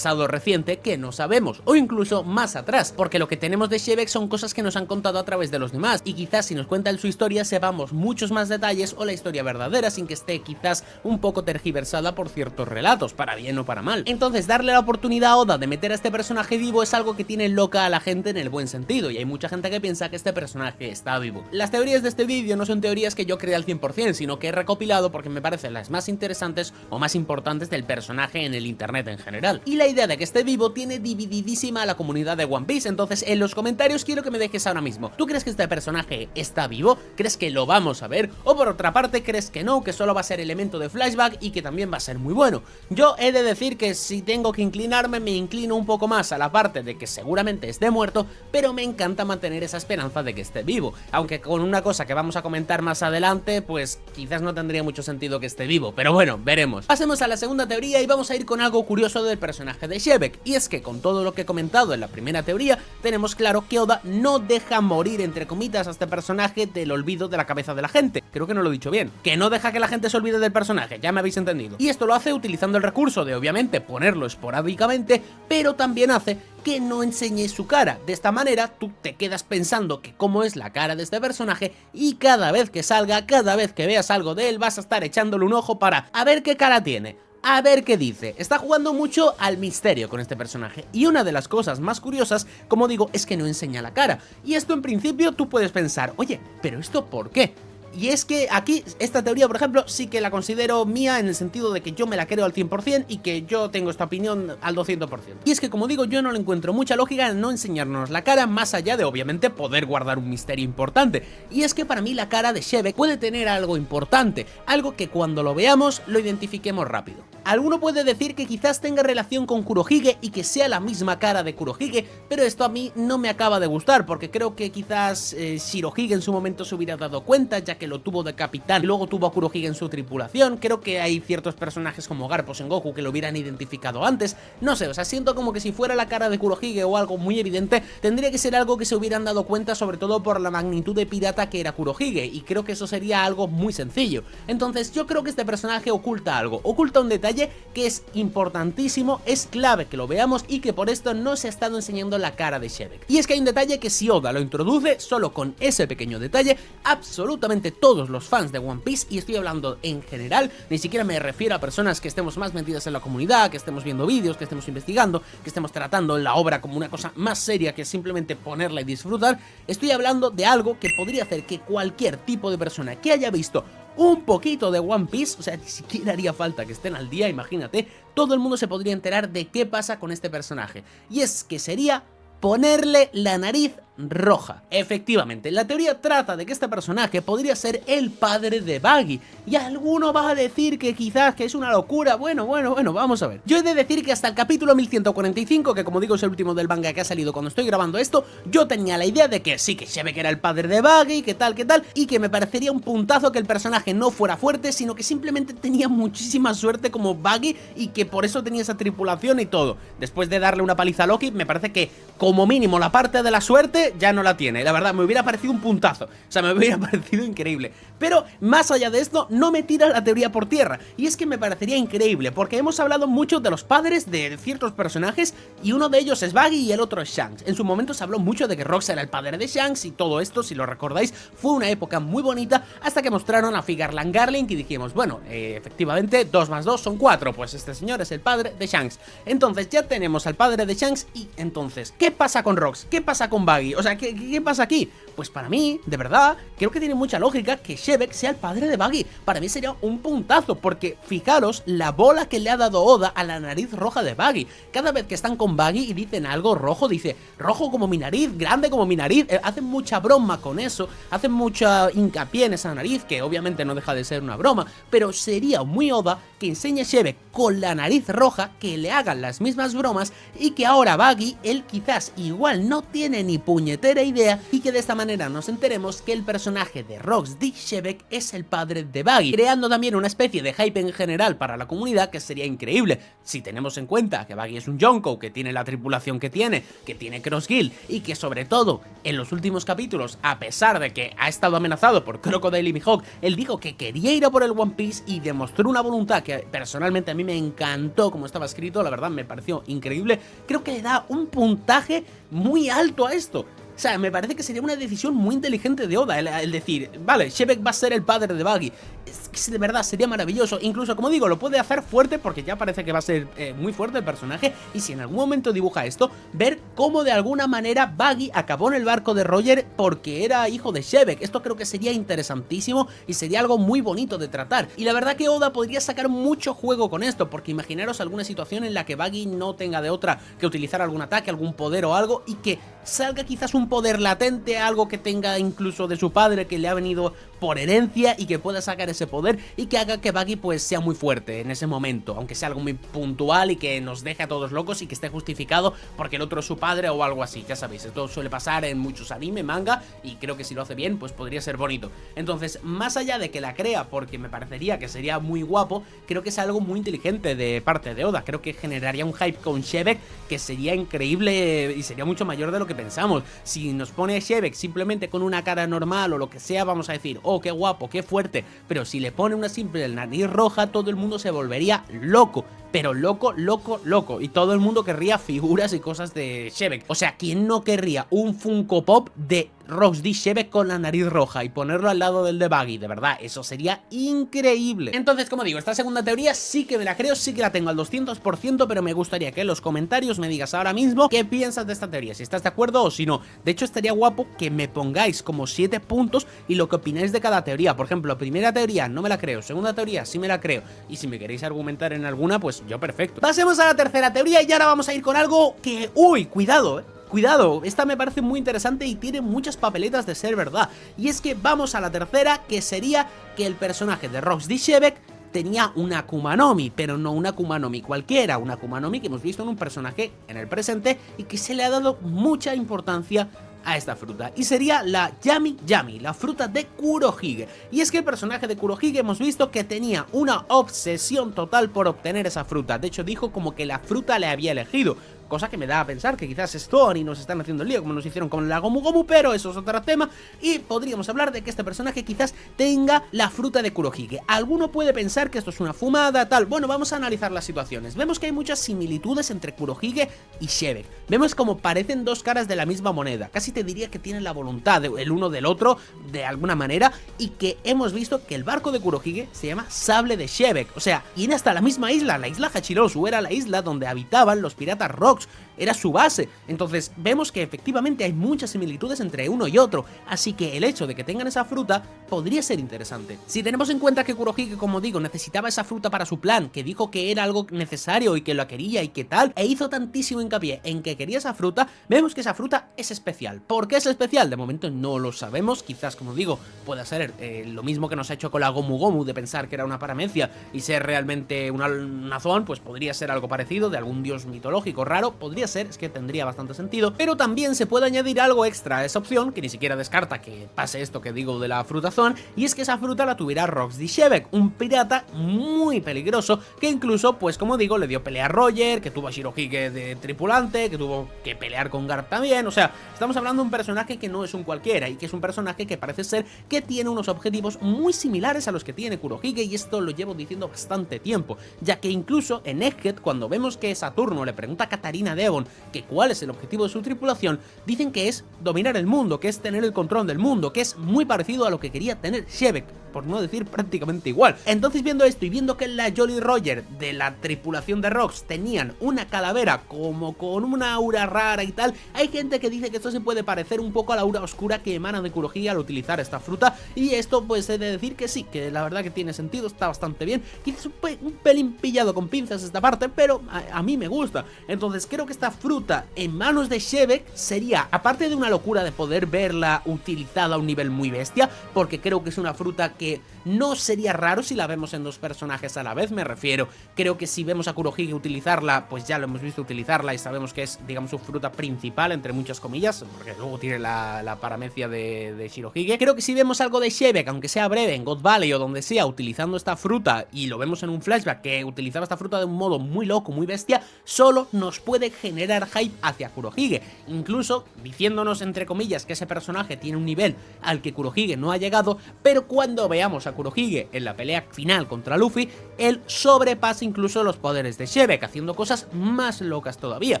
reciente que no sabemos, o incluso más atrás, porque lo que tenemos de Shebek son cosas que nos han contado a través de los demás, y quizás si nos cuentan su historia sepamos muchos más detalles o la historia verdadera sin que esté quizás un poco tergiversada por ciertos relatos, para bien o para mal. Entonces darle la oportunidad a Oda de meter a este personaje vivo es algo que tiene loca a la gente en el buen sentido, y hay mucha gente que piensa que este personaje está vivo. Las teorías de este vídeo no son teorías que yo creé al 100%, sino que he recopilado porque me parecen las más interesantes o más importantes del personaje en el internet en general. Y la idea de que esté vivo tiene divididísima a la comunidad de One Piece, entonces en los comentarios quiero que me dejes ahora mismo. ¿Tú crees que este personaje está vivo? ¿Crees que lo vamos a ver? O por otra parte, ¿crees que no? Que solo va a ser elemento de flashback y que también va a ser muy bueno. Yo he de decir que si tengo que inclinarme, me inclino un poco más a la parte de que seguramente esté muerto, pero me encanta mantener esa esperanza de que esté vivo, aunque con una cosa que vamos a comentar más adelante, pues quizás no tendría mucho sentido que esté vivo, pero bueno, veremos. Pasemos a la segunda teoría y vamos a ir con algo curioso del personaje de Shebek, y es que con todo lo que he comentado en la primera teoría, tenemos claro que Oda no deja morir, entre comillas, a este personaje del olvido de la cabeza de la gente. Creo que no lo he dicho bien, que no deja que la gente se olvide del personaje, ya me habéis entendido. Y esto lo hace utilizando el recurso de, obviamente, ponerlo esporádicamente, pero también hace que no enseñe su cara. De esta manera tú te quedas pensando que cómo es la cara de este personaje, y cada vez que salga, cada vez que veas algo de él, vas a estar echándole un ojo para a ver qué cara tiene, a ver qué dice. Está jugando mucho al misterio con este personaje, y una de las cosas más curiosas, como digo, es que no enseña la cara. Y esto en principio tú puedes pensar, oye, pero ¿esto por qué? Y es que aquí, esta teoría, por ejemplo, sí que la considero mía en el sentido de que yo me la creo al 100% y que yo tengo esta opinión al 200%. Y es que, como digo, yo no le encuentro mucha lógica en no enseñarnos la cara, más allá de, obviamente, poder guardar un misterio importante. Y es que para mí la cara de Shebek puede tener algo importante, algo que cuando lo veamos lo identifiquemos rápido. Alguno puede decir que quizás tenga relación con Kurohige y que sea la misma cara de Kurohige, pero esto a mí no me acaba de gustar, porque creo que quizás Shirohige en su momento se hubiera dado cuenta, ya que lo tuvo de capitán y luego tuvo a Kurohige en su tripulación. Creo que hay ciertos personajes como Garp en Goku que lo hubieran identificado antes. No sé, o sea, siento como que si fuera la cara de Kurohige o algo muy evidente, tendría que ser algo que se hubieran dado cuenta, sobre todo por la magnitud de pirata que era Kurohige, y creo que eso sería algo muy sencillo. Entonces yo creo que este personaje oculta algo, oculta un detalle que es importantísimo, es clave que lo veamos, y que por esto no se ha estado enseñando la cara de Shebek. Y es que hay un detalle que si Oda lo introduce, solo con ese pequeño detalle, absolutamente todos los fans de One Piece, y estoy hablando en general, ni siquiera me refiero a personas que estemos más metidas en la comunidad, que estemos viendo vídeos, que estemos investigando, que estemos tratando la obra como una cosa más seria que simplemente ponerla y disfrutar, estoy hablando de algo que podría hacer que cualquier tipo de persona que haya visto un poquito de One Piece, o sea, ni siquiera haría falta que estén al día, imagínate, todo el mundo se podría enterar de qué pasa con este personaje, y es que sería ponerle la nariz roja. Efectivamente, la teoría trata de que este personaje podría ser el padre de Buggy, y alguno va a decir que quizás que es una locura. Bueno, vamos a ver. Yo he de decir que hasta el capítulo 1145, que como digo es el último del manga que ha salido cuando estoy grabando esto, yo tenía la idea de que sí, que Shebek era el padre de Buggy, que tal, y que me parecería un puntazo que el personaje no fuera fuerte, sino que simplemente tenía muchísima suerte como Buggy, y que por eso tenía esa tripulación y todo. Después de darle una paliza a Loki, me parece que como mínimo la parte de la suerte ya no la tiene. La verdad, me hubiera parecido un puntazo, o sea, me hubiera parecido increíble. Pero más allá de esto, no me tira la teoría por tierra, y es que me parecería increíble, porque hemos hablado mucho de los padres de ciertos personajes, y uno de ellos es Buggy y el otro es Shanks. En su momento se habló mucho de que Rox era el padre de Shanks, y todo esto, si lo recordáis, fue una época muy bonita, hasta que mostraron a Figarland Garling y dijimos, bueno, efectivamente 2 más 2 son 4, pues este señor es el padre de Shanks. Entonces ya tenemos al padre de Shanks, y entonces, ¿qué pasa con Rox? ¿Qué pasa con Buggy? Buggy. O sea, ¿qué pasa aquí? Pues para mí, de verdad, creo que tiene mucha lógica que Shebek sea el padre de Buggy. Para mí sería un puntazo, porque fijaros la bola que le ha dado Oda a la nariz roja de Buggy. Cada vez que están con Buggy y dicen algo rojo, dice rojo como mi nariz, grande como mi nariz. Hacen mucha broma con eso, hacen mucha hincapié en esa nariz, que obviamente no deja de ser una broma, pero sería muy Oda que enseñe a Shebek con la nariz roja, que le hagan las mismas bromas y que ahora Buggy, él quizás igual no tiene ni puñetera idea, y que de esta manera nos enteremos que el personaje de Rox D. Shebek es el padre de Buggy, creando también una especie de hype en general para la comunidad que sería increíble si tenemos en cuenta que Buggy es un Yonko, que tiene la tripulación que tiene Cross Guild, y que sobre todo en los últimos capítulos, a pesar de que ha estado amenazado por Crocodile y Mihawk, él dijo que quería ir a por el One Piece y demostró una voluntad que personalmente a mí me encantó como estaba escrito, la verdad me pareció increíble. Creo que le da un puntaje muy alto a esto. O sea, me parece que sería una decisión muy inteligente de Oda el decir, vale, Shebek va a ser el padre de Buggy. Es que de verdad sería maravilloso. Incluso, como digo, lo puede hacer fuerte porque ya parece que va a ser muy fuerte el personaje. Y si en algún momento dibuja esto, ver cómo de alguna manera Buggy acabó en el barco de Roger porque era hijo de Shebek. Esto creo que sería interesantísimo y sería algo muy bonito de tratar. Y la verdad que Oda podría sacar mucho juego con esto, porque imaginaros alguna situación en la que Buggy no tenga de otra que utilizar algún ataque, algún poder o algo, y que salga quizás un poder latente, algo que tenga incluso de su padre, que le ha venido por herencia, y que pueda sacar ese poder y que haga que Buggy pues sea muy fuerte en ese momento, aunque sea algo muy puntual y que nos deje a todos locos y que esté justificado porque el otro es su padre o algo así. Ya sabéis, esto suele pasar en muchos anime, manga, y creo que si lo hace bien pues podría ser bonito. Entonces, más allá de que la crea porque me parecería que sería muy guapo, creo que es algo muy inteligente de parte de Oda. Creo que generaría un hype con Shebek que sería increíble y sería mucho mayor de lo que pensamos. Si nos pone a Shebek simplemente con una cara normal o lo que sea, vamos a decir, oh, qué guapo, qué fuerte, pero si le pone una simple nariz roja, todo el mundo se volvería loco. Pero loco, loco, loco. Y todo el mundo querría figuras y cosas de Shebek. O sea, ¿quién no querría un Funko Pop de Rox D. Shebek con la nariz roja y ponerlo al lado del de Buggy? De verdad, eso sería increíble. Entonces, como digo, esta segunda teoría sí que me la creo, sí que la tengo al 200%, pero me gustaría que en los comentarios me digas ahora mismo qué piensas de esta teoría, si estás de acuerdo o si no. De hecho, estaría guapo que me pongáis como 7 puntos y lo que opináis de cada teoría. Por ejemplo, primera teoría, no me la creo. Segunda teoría, sí me la creo. Y si me queréis argumentar en alguna, pues yo perfecto. Pasemos a la tercera teoría y ahora vamos a ir con algo que... ¡Uy! Cuidado, cuidado, esta me parece muy interesante y tiene muchas papeletas de ser verdad. Y es que vamos a la tercera, que sería que el personaje de Rox D. Shebek tenía una Akuma no Mi, pero no una Akuma no Mi cualquiera, una Akuma no Mi que hemos visto en un personaje en el presente y que se le ha dado mucha importancia a esta fruta, y sería la Yami Yami, la fruta de Kurohige. Y es que el personaje de Kurohige hemos visto que tenía una obsesión total por obtener esa fruta. De hecho, dijo como que la fruta le había elegido, cosa que me da a pensar que quizás Stone y nos están haciendo el lío como nos hicieron con la Gomu Gomu, pero eso es otro tema. Y podríamos hablar de que este personaje quizás tenga la fruta de Kurohige. Alguno puede pensar que esto es una fumada, tal. Bueno, vamos a analizar las situaciones. Vemos que hay muchas similitudes entre Kurohige y Shebek. Vemos como parecen dos caras de la misma moneda. Casi te diría que tienen la voluntad el uno del otro de alguna manera, y que hemos visto que el barco de Kurohige se llama Sable de Shebek. O sea, tiene hasta la misma isla, la isla Hachirosu era la isla donde habitaban los piratas Rox, era su base. Entonces vemos que efectivamente hay muchas similitudes entre uno y otro, así que el hecho de que tengan esa fruta podría ser interesante. Si tenemos en cuenta que Kurohige, como digo, necesitaba esa fruta para su plan, que dijo que era algo necesario y que lo quería y que tal, e hizo tantísimo hincapié en que quería esa fruta, vemos que esa fruta es especial. ¿Por qué es especial? De momento no lo sabemos, quizás, como digo, pueda ser lo mismo que nos ha hecho con la Gomu Gomu, de pensar que era una paramecia y ser realmente una Zoan, pues podría ser algo parecido, de algún dios mitológico raro, podría ser, es que tendría bastante sentido, pero también se puede añadir algo extra a esa opción, que ni siquiera descarta que pase esto que digo de la fruta Zoan, y es que esa fruta la tuviera Rox D. Shebek, un pirata muy peligroso, que incluso, pues como digo, le dio pelea a Roger, que tuvo a Shirohige de tripulante, que tuvo que pelear con Garp también. O sea, estamos hablando de un personaje que no es un cualquiera, y que es un personaje que parece ser que tiene unos objetivos muy similares a los que tiene Kurohige, y esto lo llevo diciendo bastante tiempo, ya que incluso en Egghead, cuando vemos que Saturno le pregunta a Katarina Devon que cuál es el objetivo de su tripulación, dicen que es dominar el mundo, que es tener el control del mundo, que es muy parecido a lo que quería tener Shebek. por no decir prácticamente igual. Entonces, viendo esto y viendo que la Jolly Roger de la tripulación de Rox tenían una calavera como con una aura rara y tal, hay gente que dice que esto se puede parecer un poco a la aura oscura que emana de Kurohige al utilizar esta fruta, y esto pues he de decir que sí, que la verdad que tiene sentido, está bastante bien. Quizás un pelín pillado con pinzas esta parte, pero a mí me gusta. Entonces creo que esta fruta en manos de Shebek sería, aparte de una locura de poder verla utilizada a un nivel muy bestia, porque creo que es una fruta que no sería raro si la vemos en dos personajes a la vez, me refiero. Creo que si vemos a Kurohige utilizarla, pues ya lo hemos visto utilizarla y sabemos que es, digamos, su fruta principal, entre muchas comillas, porque luego tiene la paramecia de Shirohige. Creo que si vemos algo de Shebek, aunque sea breve, en God Valley o donde sea, utilizando esta fruta, y lo vemos en un flashback que utilizaba esta fruta de un modo muy loco, muy bestia, solo nos puede generar hype hacia Kurohige, incluso diciéndonos, entre comillas, que ese personaje tiene un nivel al que Kurohige no ha llegado, pero cuando veamos a Kurohige en la pelea final contra Luffy, él sobrepasa incluso los poderes de Shebek, haciendo cosas más locas todavía,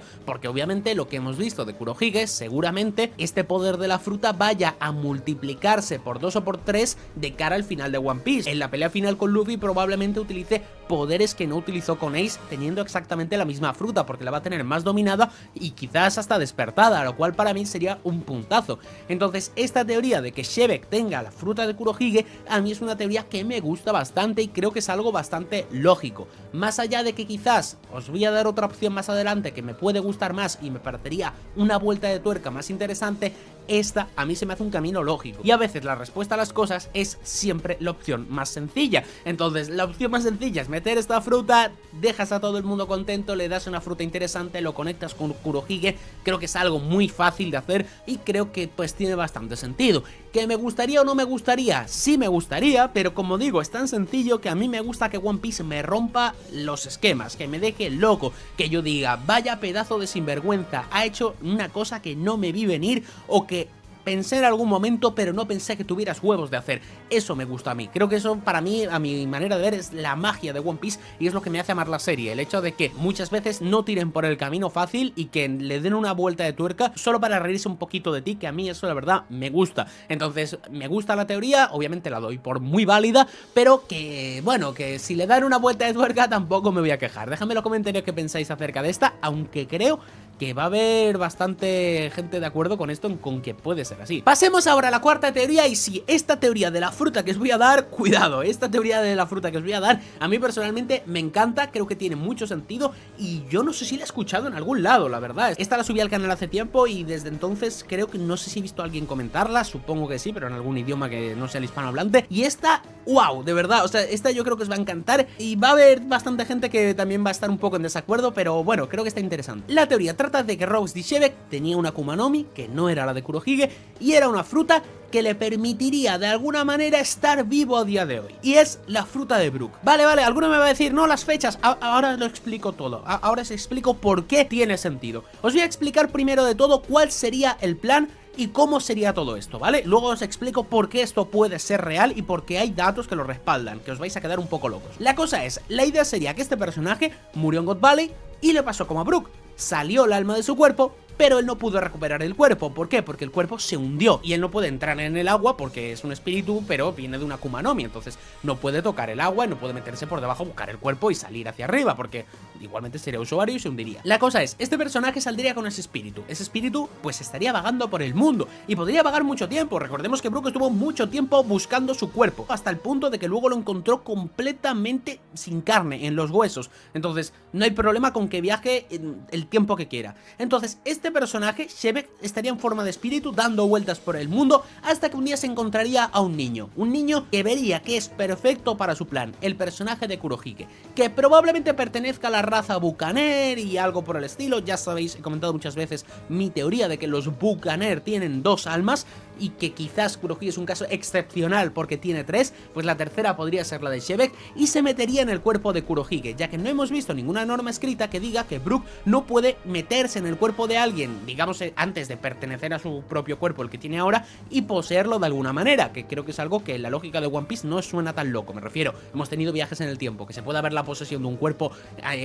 porque obviamente lo que hemos visto de Kurohige, seguramente este poder de la fruta vaya a multiplicarse por 2 o por 3 de cara al final de One Piece. En la pelea final con Luffy probablemente utilice poderes que no utilizó con Ace, teniendo exactamente la misma fruta, porque la va a tener más dominada y quizás hasta despertada, lo cual para mí sería un puntazo. Entonces esta teoría de que Shebek tenga la fruta de Kurohige, a mí es una teoría que me gusta bastante y creo que es algo bastante lógico. Más allá de que quizás os voy a dar otra opción más adelante que me puede gustar más y me parecería una vuelta de tuerca más interesante, esta a mí se me hace un camino lógico. Y a veces la respuesta a las cosas es siempre la opción más sencilla. Entonces la opción más sencilla es meter esta fruta, dejas a todo el mundo contento, le das una fruta interesante, lo conectas con Kurohige. Creo que es algo muy fácil de hacer y creo que pues tiene bastante sentido. ¿Que me gustaría o no me gustaría? Sí me gustaría, pero como digo, es tan sencillo que a mí me gusta que One Piece me rompa los esquemas, que me deje loco, que yo diga, vaya pedazo de sinvergüenza, ha hecho una cosa que no me vi venir, o que pensé en algún momento pero no pensé que tuvieras huevos de hacer. Eso me gusta a mí. Creo que eso para mí, a mi manera de ver, es la magia de One Piece y es lo que me hace amar la serie. El hecho de que muchas veces no tiren por el camino fácil y que le den una vuelta de tuerca solo para reírse un poquito de ti, que a mí eso la verdad me gusta. Entonces me gusta la teoría, obviamente la doy por muy válida, pero que bueno, que si le dan una vuelta de tuerca tampoco me voy a quejar. Dejadme en los comentarios qué pensáis acerca de esta, aunque creo que va a haber bastante gente de acuerdo con esto, con que puede ser así. Pasemos ahora a la cuarta teoría, y sí, esta teoría de la fruta que os voy a dar, cuidado, esta teoría de la fruta que os voy a dar, a mí personalmente me encanta, creo que tiene mucho sentido, y yo no sé si la he escuchado en algún lado, la verdad. Esta la subí al canal hace tiempo, y desde entonces creo que no sé si he visto a alguien comentarla, supongo que sí, pero en algún idioma que no sea el hispanohablante, y esta, wow, de verdad, o sea, esta yo creo que os va a encantar, y va a haber bastante gente que también va a estar un poco en desacuerdo, pero bueno, creo que está interesante. La teoría trata de que Rox D. Shebek tenía una Akuma no Mi, que no era la de Kurohige, y era una fruta que le permitiría de alguna manera estar vivo a día de hoy, y es la fruta de Brook. Vale, alguno me va a decir, no, las fechas, ahora lo explico todo, ahora os explico por qué tiene sentido. Os voy a explicar primero de todo cuál sería el plan y cómo sería todo esto, ¿vale? Luego os explico por qué esto puede ser real y por qué hay datos que lo respaldan, que os vais a quedar un poco locos. La cosa es, la idea sería que este personaje murió en God Valley y le pasó como a Brook. Salió el alma de su cuerpo, pero él no pudo recuperar el cuerpo. ¿Por qué? Porque el cuerpo se hundió y él no puede entrar en el agua porque es un espíritu, pero viene de una Akuma no Mi, entonces no puede tocar el agua, no puede meterse por debajo, buscar el cuerpo y salir hacia arriba, porque igualmente sería usuario y se hundiría. La cosa es, este personaje saldría con ese espíritu pues estaría vagando por el mundo y podría vagar mucho tiempo. Recordemos que Brook estuvo mucho tiempo buscando su cuerpo, hasta el punto de que luego lo encontró completamente sin carne, en los huesos. Entonces no hay problema con que viaje el tiempo que quiera. Entonces este personaje, Shebek, estaría en forma de espíritu dando vueltas por el mundo hasta que un día se encontraría a un niño que vería que es perfecto para su plan, el personaje de Kurohige, que probablemente pertenezca a la raza Buccaneer y algo por el estilo. Ya sabéis, he comentado muchas veces mi teoría de que los Buccaneer tienen 2 almas y que quizás Kurohige es un caso excepcional porque tiene 3, pues la tercera podría ser la de Shebek y se metería en el cuerpo de Kurohige, ya que no hemos visto ninguna norma escrita que diga que Brook no puede meterse en el cuerpo de alguien, digamos, antes de pertenecer a su propio cuerpo, el que tiene ahora, y poseerlo de alguna manera, que creo que es algo que en la lógica de One Piece no suena tan loco. Me refiero, hemos tenido viajes en el tiempo, que se pueda ver la posesión de un cuerpo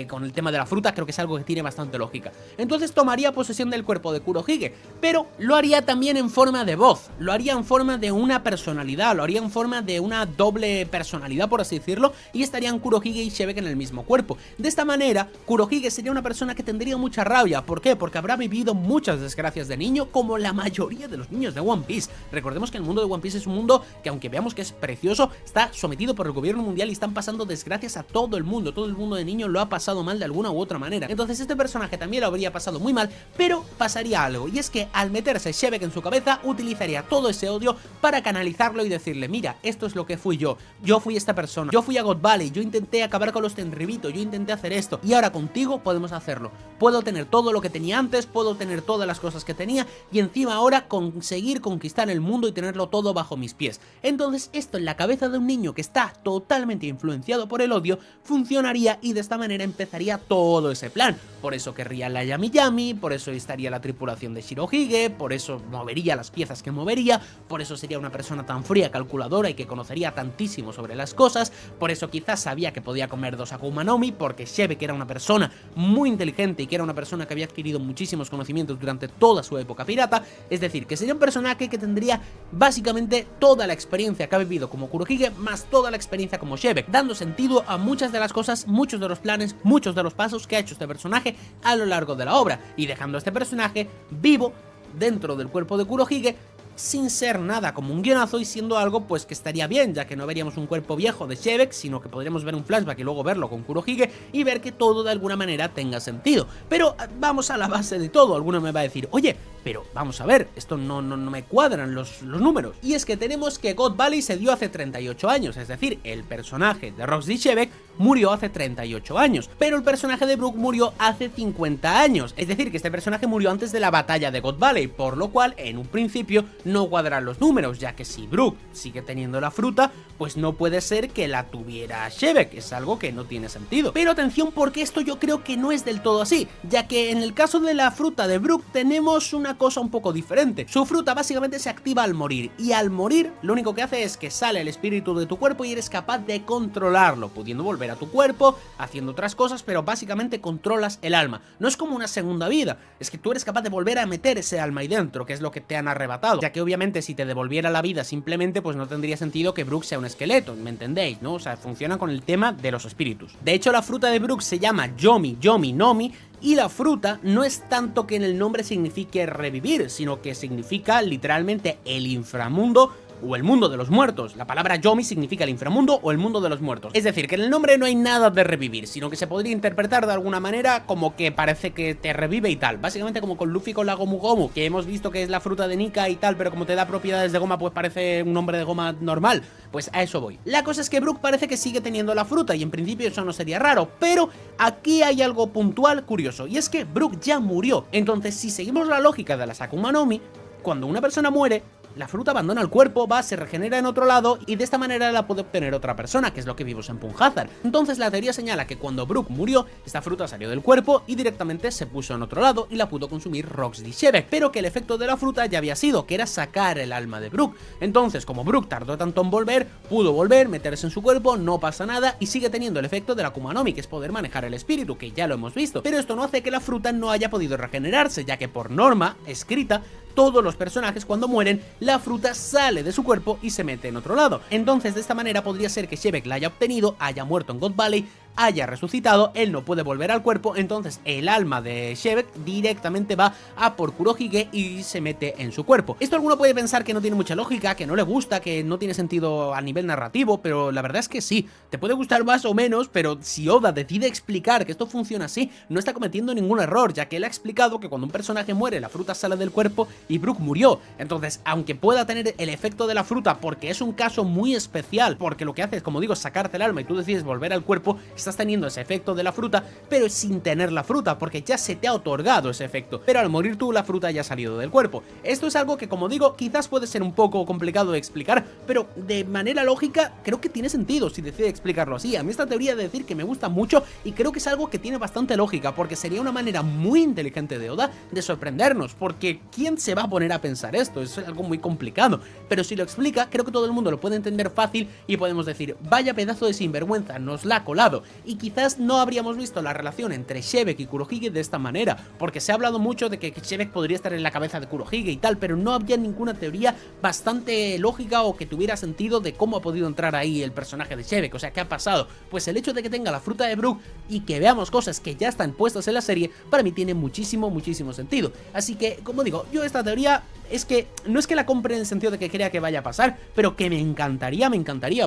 con el tema de la fruta, creo que es algo que tiene bastante lógica. Entonces tomaría posesión del cuerpo de Kurohige, pero lo haría también en forma de voz. voz, lo haría en forma de una personalidad, lo haría en forma de una doble personalidad, por así decirlo, y estarían Kurohige y Shebek en el mismo cuerpo. De esta manera, Kurohige sería una persona que tendría mucha rabia. ¿Por qué? Porque habrá vivido muchas desgracias de niño, como la mayoría de los niños de One Piece. Recordemos que el mundo de One Piece es un mundo que, aunque veamos que es precioso, está sometido por el gobierno mundial y están pasando desgracias a todo el mundo de niño lo ha pasado mal de alguna u otra manera. Entonces este personaje también lo habría pasado muy mal, pero pasaría algo, y es que al meterse Shebek en su cabeza, utilizaría todo ese odio para canalizarlo y decirle: mira, esto es lo que fui yo fui esta persona, yo fui a God Valley, yo intenté acabar con los Tenryubito, yo intenté hacer esto, y ahora contigo podemos hacerlo. Puedo tener todo lo que tenía antes, puedo tener todas las cosas que tenía, y encima ahora conseguir conquistar el mundo y tenerlo todo bajo mis pies. Entonces esto en la cabeza de un niño que está totalmente influenciado por el odio, funcionaría, y de esta manera empezaría todo ese plan. Por eso querría la Yami Yami, por eso estaría la tripulación de Shirohige, por eso movería las piezas que movería, por eso sería una persona tan fría, calculadora y que conocería tantísimo sobre las cosas, por eso quizás sabía que podía comer 2 Akuma no Mi, porque Shebek era una persona muy inteligente y que era una persona que había adquirido muchísimos conocimientos durante toda su época pirata. Es decir, que sería un personaje que tendría básicamente toda la experiencia que ha vivido como Kurohige, más toda la experiencia como Shebek, dando sentido a muchas de las cosas, muchos de los planes, muchos de los pasos que ha hecho este personaje a lo largo de la obra, y dejando a este personaje vivo dentro del cuerpo de Kurohige, sin ser nada como un guionazo y siendo algo pues que estaría bien, ya que no veríamos un cuerpo viejo de Shebek, sino que podríamos ver un flashback y luego verlo con Kurohige y ver que todo de alguna manera tenga sentido. Pero vamos a la base de todo. Alguno me va a decir: oye, pero vamos a ver, esto no me cuadran los números. Y es que tenemos que God Valley se dio hace 38 años, es decir, el personaje de Rox D. Shebek murió hace 38 años, pero el personaje de Brook murió hace 50 años, es decir, que este personaje murió antes de la batalla de God Valley, por lo cual, en un principio, no cuadran los números, ya que si Brook sigue teniendo la fruta, pues no puede ser que la tuviera Shebek, es algo que no tiene sentido. Pero atención, porque esto yo creo que no es del todo así, ya que en el caso de la fruta de Brook tenemos una cosa un poco diferente. Su fruta básicamente se activa al morir, y al morir lo único que hace es que sale el espíritu de tu cuerpo y eres capaz de controlarlo, pudiendo volver a tu cuerpo, haciendo otras cosas, pero básicamente controlas el alma. No es como una segunda vida, es que tú eres capaz de volver a meter ese alma ahí dentro, que es lo que te han arrebatado, ya que obviamente si te devolviera la vida simplemente, pues no tendría sentido que Brook sea un esqueleto, ¿me entendéis? ¿No? O sea, funciona con el tema de los espíritus. De hecho, la fruta de Brook se llama Yomi Yomi no Mi, y la fruta no es tanto que en el nombre signifique revivir, sino que significa literalmente el inframundo o el mundo de los muertos. La palabra Yomi significa el inframundo o el mundo de los muertos. Es decir, que en el nombre no hay nada de revivir, sino que se podría interpretar de alguna manera como que parece que te revive y tal. Básicamente como con Luffy con la Gomu Gomu, que hemos visto que es la fruta de Nika y tal, pero como te da propiedades de goma, pues parece un hombre de goma normal. Pues a eso voy. La cosa es que Brook parece que sigue teniendo la fruta, y en principio eso no sería raro, pero aquí hay algo puntual curioso, y es que Brook ya murió. Entonces, si seguimos la lógica de las Akuma no Mi, cuando una persona muere, la fruta abandona el cuerpo, va, se regenera en otro lado y de esta manera la puede obtener otra persona, que es lo que vimos en Punhazard. Entonces la teoría señala que cuando Brook murió, esta fruta salió del cuerpo y directamente se puso en otro lado y la pudo consumir Rox D. Shebek, pero que el efecto de la fruta ya había sido, que era sacar el alma de Brook. Entonces, como Brook tardó tanto en volver, pudo volver, meterse en su cuerpo, no pasa nada y sigue teniendo el efecto de la Akuma no Mi, que es poder manejar el espíritu, que ya lo hemos visto. Pero esto no hace que la fruta no haya podido regenerarse, ya que por norma escrita, todos los personajes cuando mueren, la fruta sale de su cuerpo y se mete en otro lado. Entonces de esta manera podría ser que Shebek la haya obtenido, haya muerto en God Valley, haya resucitado, él no puede volver al cuerpo, entonces el alma de Shebek directamente va a por Kurohige y se mete en su cuerpo. Esto alguno puede pensar que no tiene mucha lógica, que no le gusta, que no tiene sentido a nivel narrativo, pero la verdad es que sí, te puede gustar más o menos, pero si Oda decide explicar que esto funciona así, no está cometiendo ningún error, ya que él ha explicado que cuando un personaje muere, la fruta sale del cuerpo y Brook murió. Entonces, aunque pueda tener el efecto de la fruta, porque es un caso muy especial, porque lo que hace es, como digo, sacarte el alma y tú decides volver al cuerpo, estás teniendo ese efecto de la fruta, pero sin tener la fruta, porque ya se te ha otorgado ese efecto, pero al morir tú la fruta ya ha salido del cuerpo. Esto es algo que, como digo, quizás puede ser un poco complicado de explicar, pero de manera lógica creo que tiene sentido si decide explicarlo así. A mí esta teoría de decir que me gusta mucho y creo que es algo que tiene bastante lógica, porque sería una manera muy inteligente de Oda de sorprendernos, porque ¿quién se va a poner a pensar esto? Es algo muy complicado, pero si lo explica, creo que todo el mundo lo puede entender fácil y podemos decir, vaya pedazo de sinvergüenza, nos la ha colado. y quizás no habríamos visto la relación entre Shebek y Kurohige de esta manera, porque se ha hablado mucho de que Shebek podría estar en la cabeza de Kurohige y tal, pero no había ninguna teoría bastante lógica o que tuviera sentido de cómo ha podido entrar ahí el personaje de Shebek. O sea, ¿qué ha pasado? Pues el hecho de que tenga la fruta de Brook y que veamos cosas que ya están puestas en la serie, para mí tiene muchísimo sentido. Así que, como digo, yo esta teoría es que no es que la compre en el sentido de que crea que vaya a pasar, pero que me encantaría,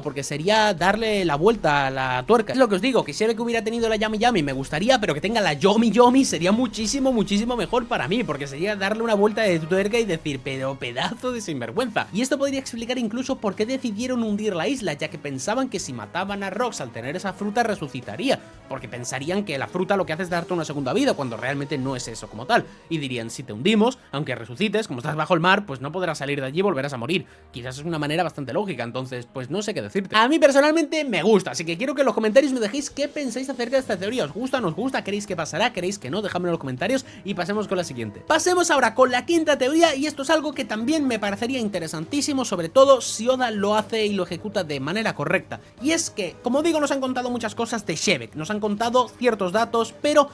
porque sería darle la vuelta a la tuerca. Es lo que os digo, que Shebek hubiera tenido la Yami Yami me gustaría, pero que tenga la Yomi Yomi sería muchísimo mejor para mí, porque sería darle una vuelta de tuerca y decir, pero pedazo de sinvergüenza. Y esto podría explicar incluso por qué decidieron hundir la isla, ya que pensaban que si mataban a Rox al tener esa fruta resucitaría, porque pensarían que la fruta lo que hace es darte una segunda vida, cuando realmente no es eso como tal, y dirían, si te hundimos, aunque resucites, como estás bajo el mar, pues no podrás salir de allí y volverás a morir. Quizás es una manera bastante lógica, entonces pues no sé qué decirte. A mí personalmente me gusta, así que quiero que en los comentarios me dejéis qué pensáis acerca de esta teoría. ¿Os gusta, no os gusta? ¿Queréis que pasará? ¿Queréis que no? Dejadme en los comentarios y pasemos con la siguiente. Pasemos ahora con la quinta teoría, y esto es algo que también me parecería interesantísimo, sobre todo si Oda lo hace y lo ejecuta de manera correcta. Y es que, como digo, nos han contado muchas cosas de Shebek, nos han contado ciertos datos, pero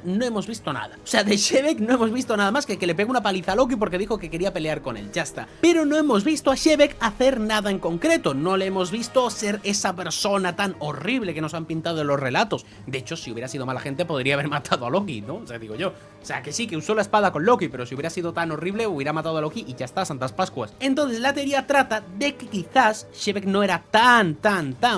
no hemos visto nada. O sea, de Shebek no hemos visto nada más que le pegue una paliza a Loki porque dijo que quería pelear con él, ya está. Pero no hemos visto a Shebek hacer nada en concreto, no le hemos visto ser esa persona tan horrible que nos han pintado en los relatos. De hecho, si hubiera sido mala gente podría haber matado a Loki, ¿no? O sea, digo yo. O sea, que sí, que usó la espada con Loki, pero si hubiera sido tan horrible hubiera matado a Loki y ya está, Santas Pascuas. Entonces la teoría trata de que quizás Shebek no era tan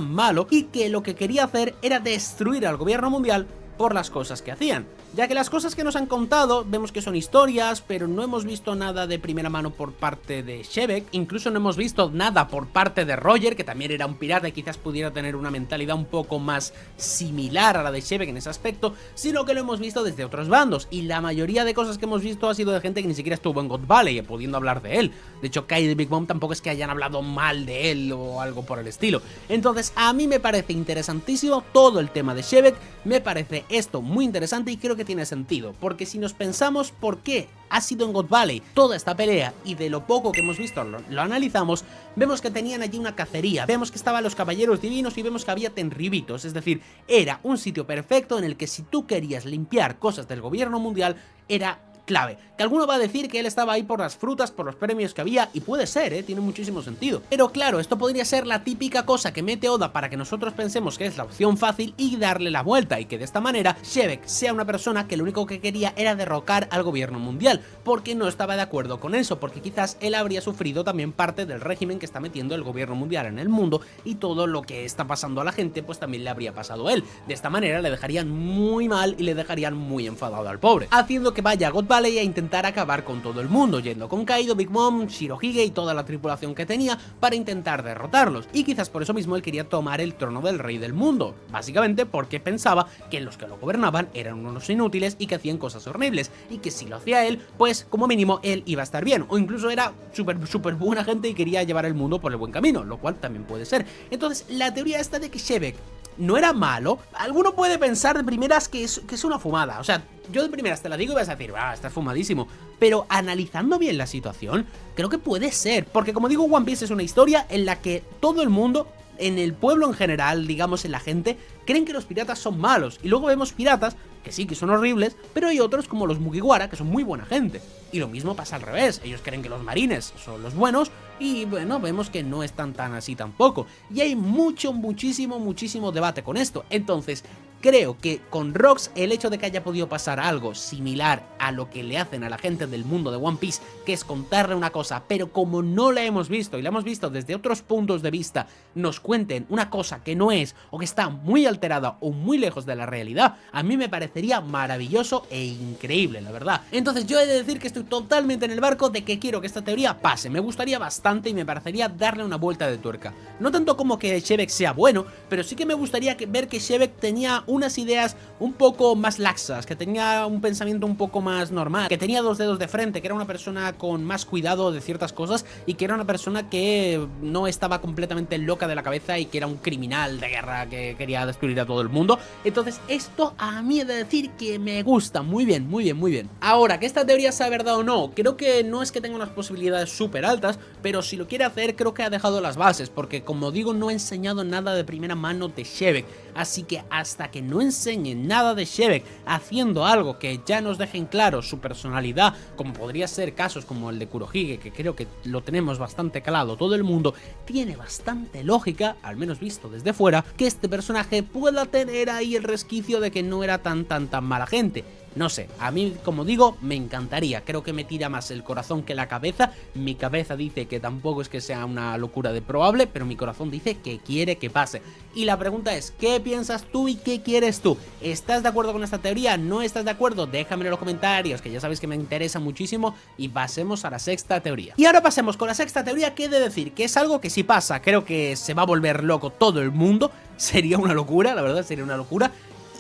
malo y que lo que quería hacer era destruir al gobierno mundial por las cosas que hacían, ya que las cosas que nos han contado vemos que son historias, pero no hemos visto nada de primera mano por parte de Shebek, incluso no hemos visto nada por parte de Roger, que también era un pirata y quizás pudiera tener una mentalidad un poco más similar a la de Shebek en ese aspecto, sino que lo hemos visto desde otros bandos, y la mayoría de cosas que hemos visto ha sido de gente que ni siquiera estuvo en God Valley, pudiendo hablar de él. De hecho, Kai y Big Mom tampoco es que hayan hablado mal de él o algo por el estilo. Entonces a mí me parece interesantísimo todo el tema de Shebek, me parece esto muy interesante y creo que tiene sentido, porque si nos pensamos por qué ha sido en God Valley toda esta pelea y de lo poco que hemos visto lo analizamos, vemos que tenían allí una cacería, vemos que estaban los caballeros divinos y vemos que había tenribitos, es decir, era un sitio perfecto en el que si tú querías limpiar cosas del gobierno mundial era clave. Que alguno va a decir que él estaba ahí por las frutas, por los premios que había, y puede ser, tiene muchísimo sentido. Pero claro, esto podría ser la típica cosa que mete Oda para que nosotros pensemos que es la opción fácil y darle la vuelta, y que de esta manera Shebek sea una persona que lo único que quería era derrocar al gobierno mundial, porque no estaba de acuerdo con eso, porque quizás él habría sufrido también parte del régimen que está metiendo el gobierno mundial en el mundo, y todo lo que está pasando a la gente pues también le habría pasado a él. De esta manera le dejarían muy mal y le dejarían muy enfadado al pobre, haciendo que vaya a God Valley a intentar acabar con todo el mundo, yendo con Kaido, Big Mom, Shirohige y toda la tripulación que tenía para intentar derrotarlos, y quizás por eso mismo él quería tomar el trono del rey del mundo, básicamente porque pensaba que los que lo gobernaban eran unos inútiles y que hacían cosas horribles, y que si lo hacía él, pues como mínimo él iba a estar bien, o incluso era súper buena gente y quería llevar el mundo por el buen camino, lo cual también puede ser. Entonces la teoría esta de que Shebek no era malo, alguno puede pensar de primeras que es una fumada. O sea, yo de primeras te la digo y vas a decir, estás fumadísimo, pero analizando bien la situación, creo que puede ser, porque como digo, One Piece es una historia en la que todo el mundo, en el pueblo en general, digamos en la gente, creen que los piratas son malos, y luego vemos piratas que sí, que son horribles, pero hay otros como los Mugiwara que son muy buena gente, y lo mismo pasa al revés, ellos creen que los marines son los buenos, y bueno, vemos que no es tan así tampoco, y hay muchísimo debate con esto. Entonces creo que con Rox el hecho de que haya podido pasar algo similar a lo que le hacen a la gente del mundo de One Piece, que es contarle una cosa, pero como no la hemos visto y la hemos visto desde otros puntos de vista, nos cuenten una cosa que no es, o que está muy alterada o muy lejos de la realidad, a mí me parecería maravilloso e increíble, la verdad. Entonces yo he de decir que estoy totalmente en el barco de que quiero que esta teoría pase, me gustaría bastante y me parecería darle una vuelta de tuerca. No tanto como que Shebek sea bueno, pero sí que me gustaría ver que Shebek tenía unas ideas un poco más laxas, que tenía un pensamiento un poco más normal, que tenía dos dedos de frente, que era una persona con más cuidado de ciertas cosas y que era una persona que no estaba completamente loca de la cabeza y que era un criminal de guerra que quería destruir a todo el mundo. Entonces esto a mí he de decir que me gusta, muy bien, muy bien, muy bien. Ahora, que esta teoría sea verdad o no, creo que no es que tenga unas posibilidades súper altas, pero si lo quiere hacer creo que ha dejado las bases, porque como digo no he enseñado nada de primera mano de Shevek, así que hasta que no enseñe nada de Shevek haciendo algo que ya nos dejen claro su personalidad, como podría ser casos como el de Kurohige, que creo que lo tenemos bastante calado todo el mundo, tiene bastante lógica, al menos visto desde fuera, que este personaje pueda tener ahí el resquicio de que no era tan mala gente. No sé, a mí, como digo, me encantaría, creo que me tira más el corazón que la cabeza. Mi cabeza dice que tampoco es que sea una locura de probable, pero mi corazón dice que quiere que pase. Y la pregunta es, ¿qué piensas tú y qué quieres tú? ¿Estás de acuerdo con esta teoría? ¿No estás de acuerdo? Déjame en los comentarios, que ya sabéis que me interesa muchísimo, y pasemos a la sexta teoría. Y ahora pasemos con la sexta teoría, que he de decir que es algo que si pasa, creo que se va a volver loco todo el mundo. Sería una locura, la verdad, sería una locura.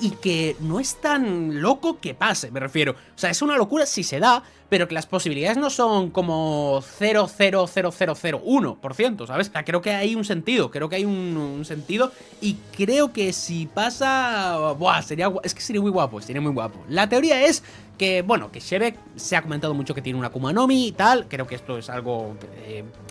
Y que no es tan loco que pase, me refiero. O sea, es una locura si se da, pero que las posibilidades no son como 0,00001%, ¿sabes? O sea, creo que hay un sentido, creo que hay un sentido, y creo que si pasa... Buah, es que sería muy guapo, sería muy guapo. La teoría es que, bueno, que Shevek se ha comentado mucho que tiene una Akuma no Mi y tal. Creo que esto es algo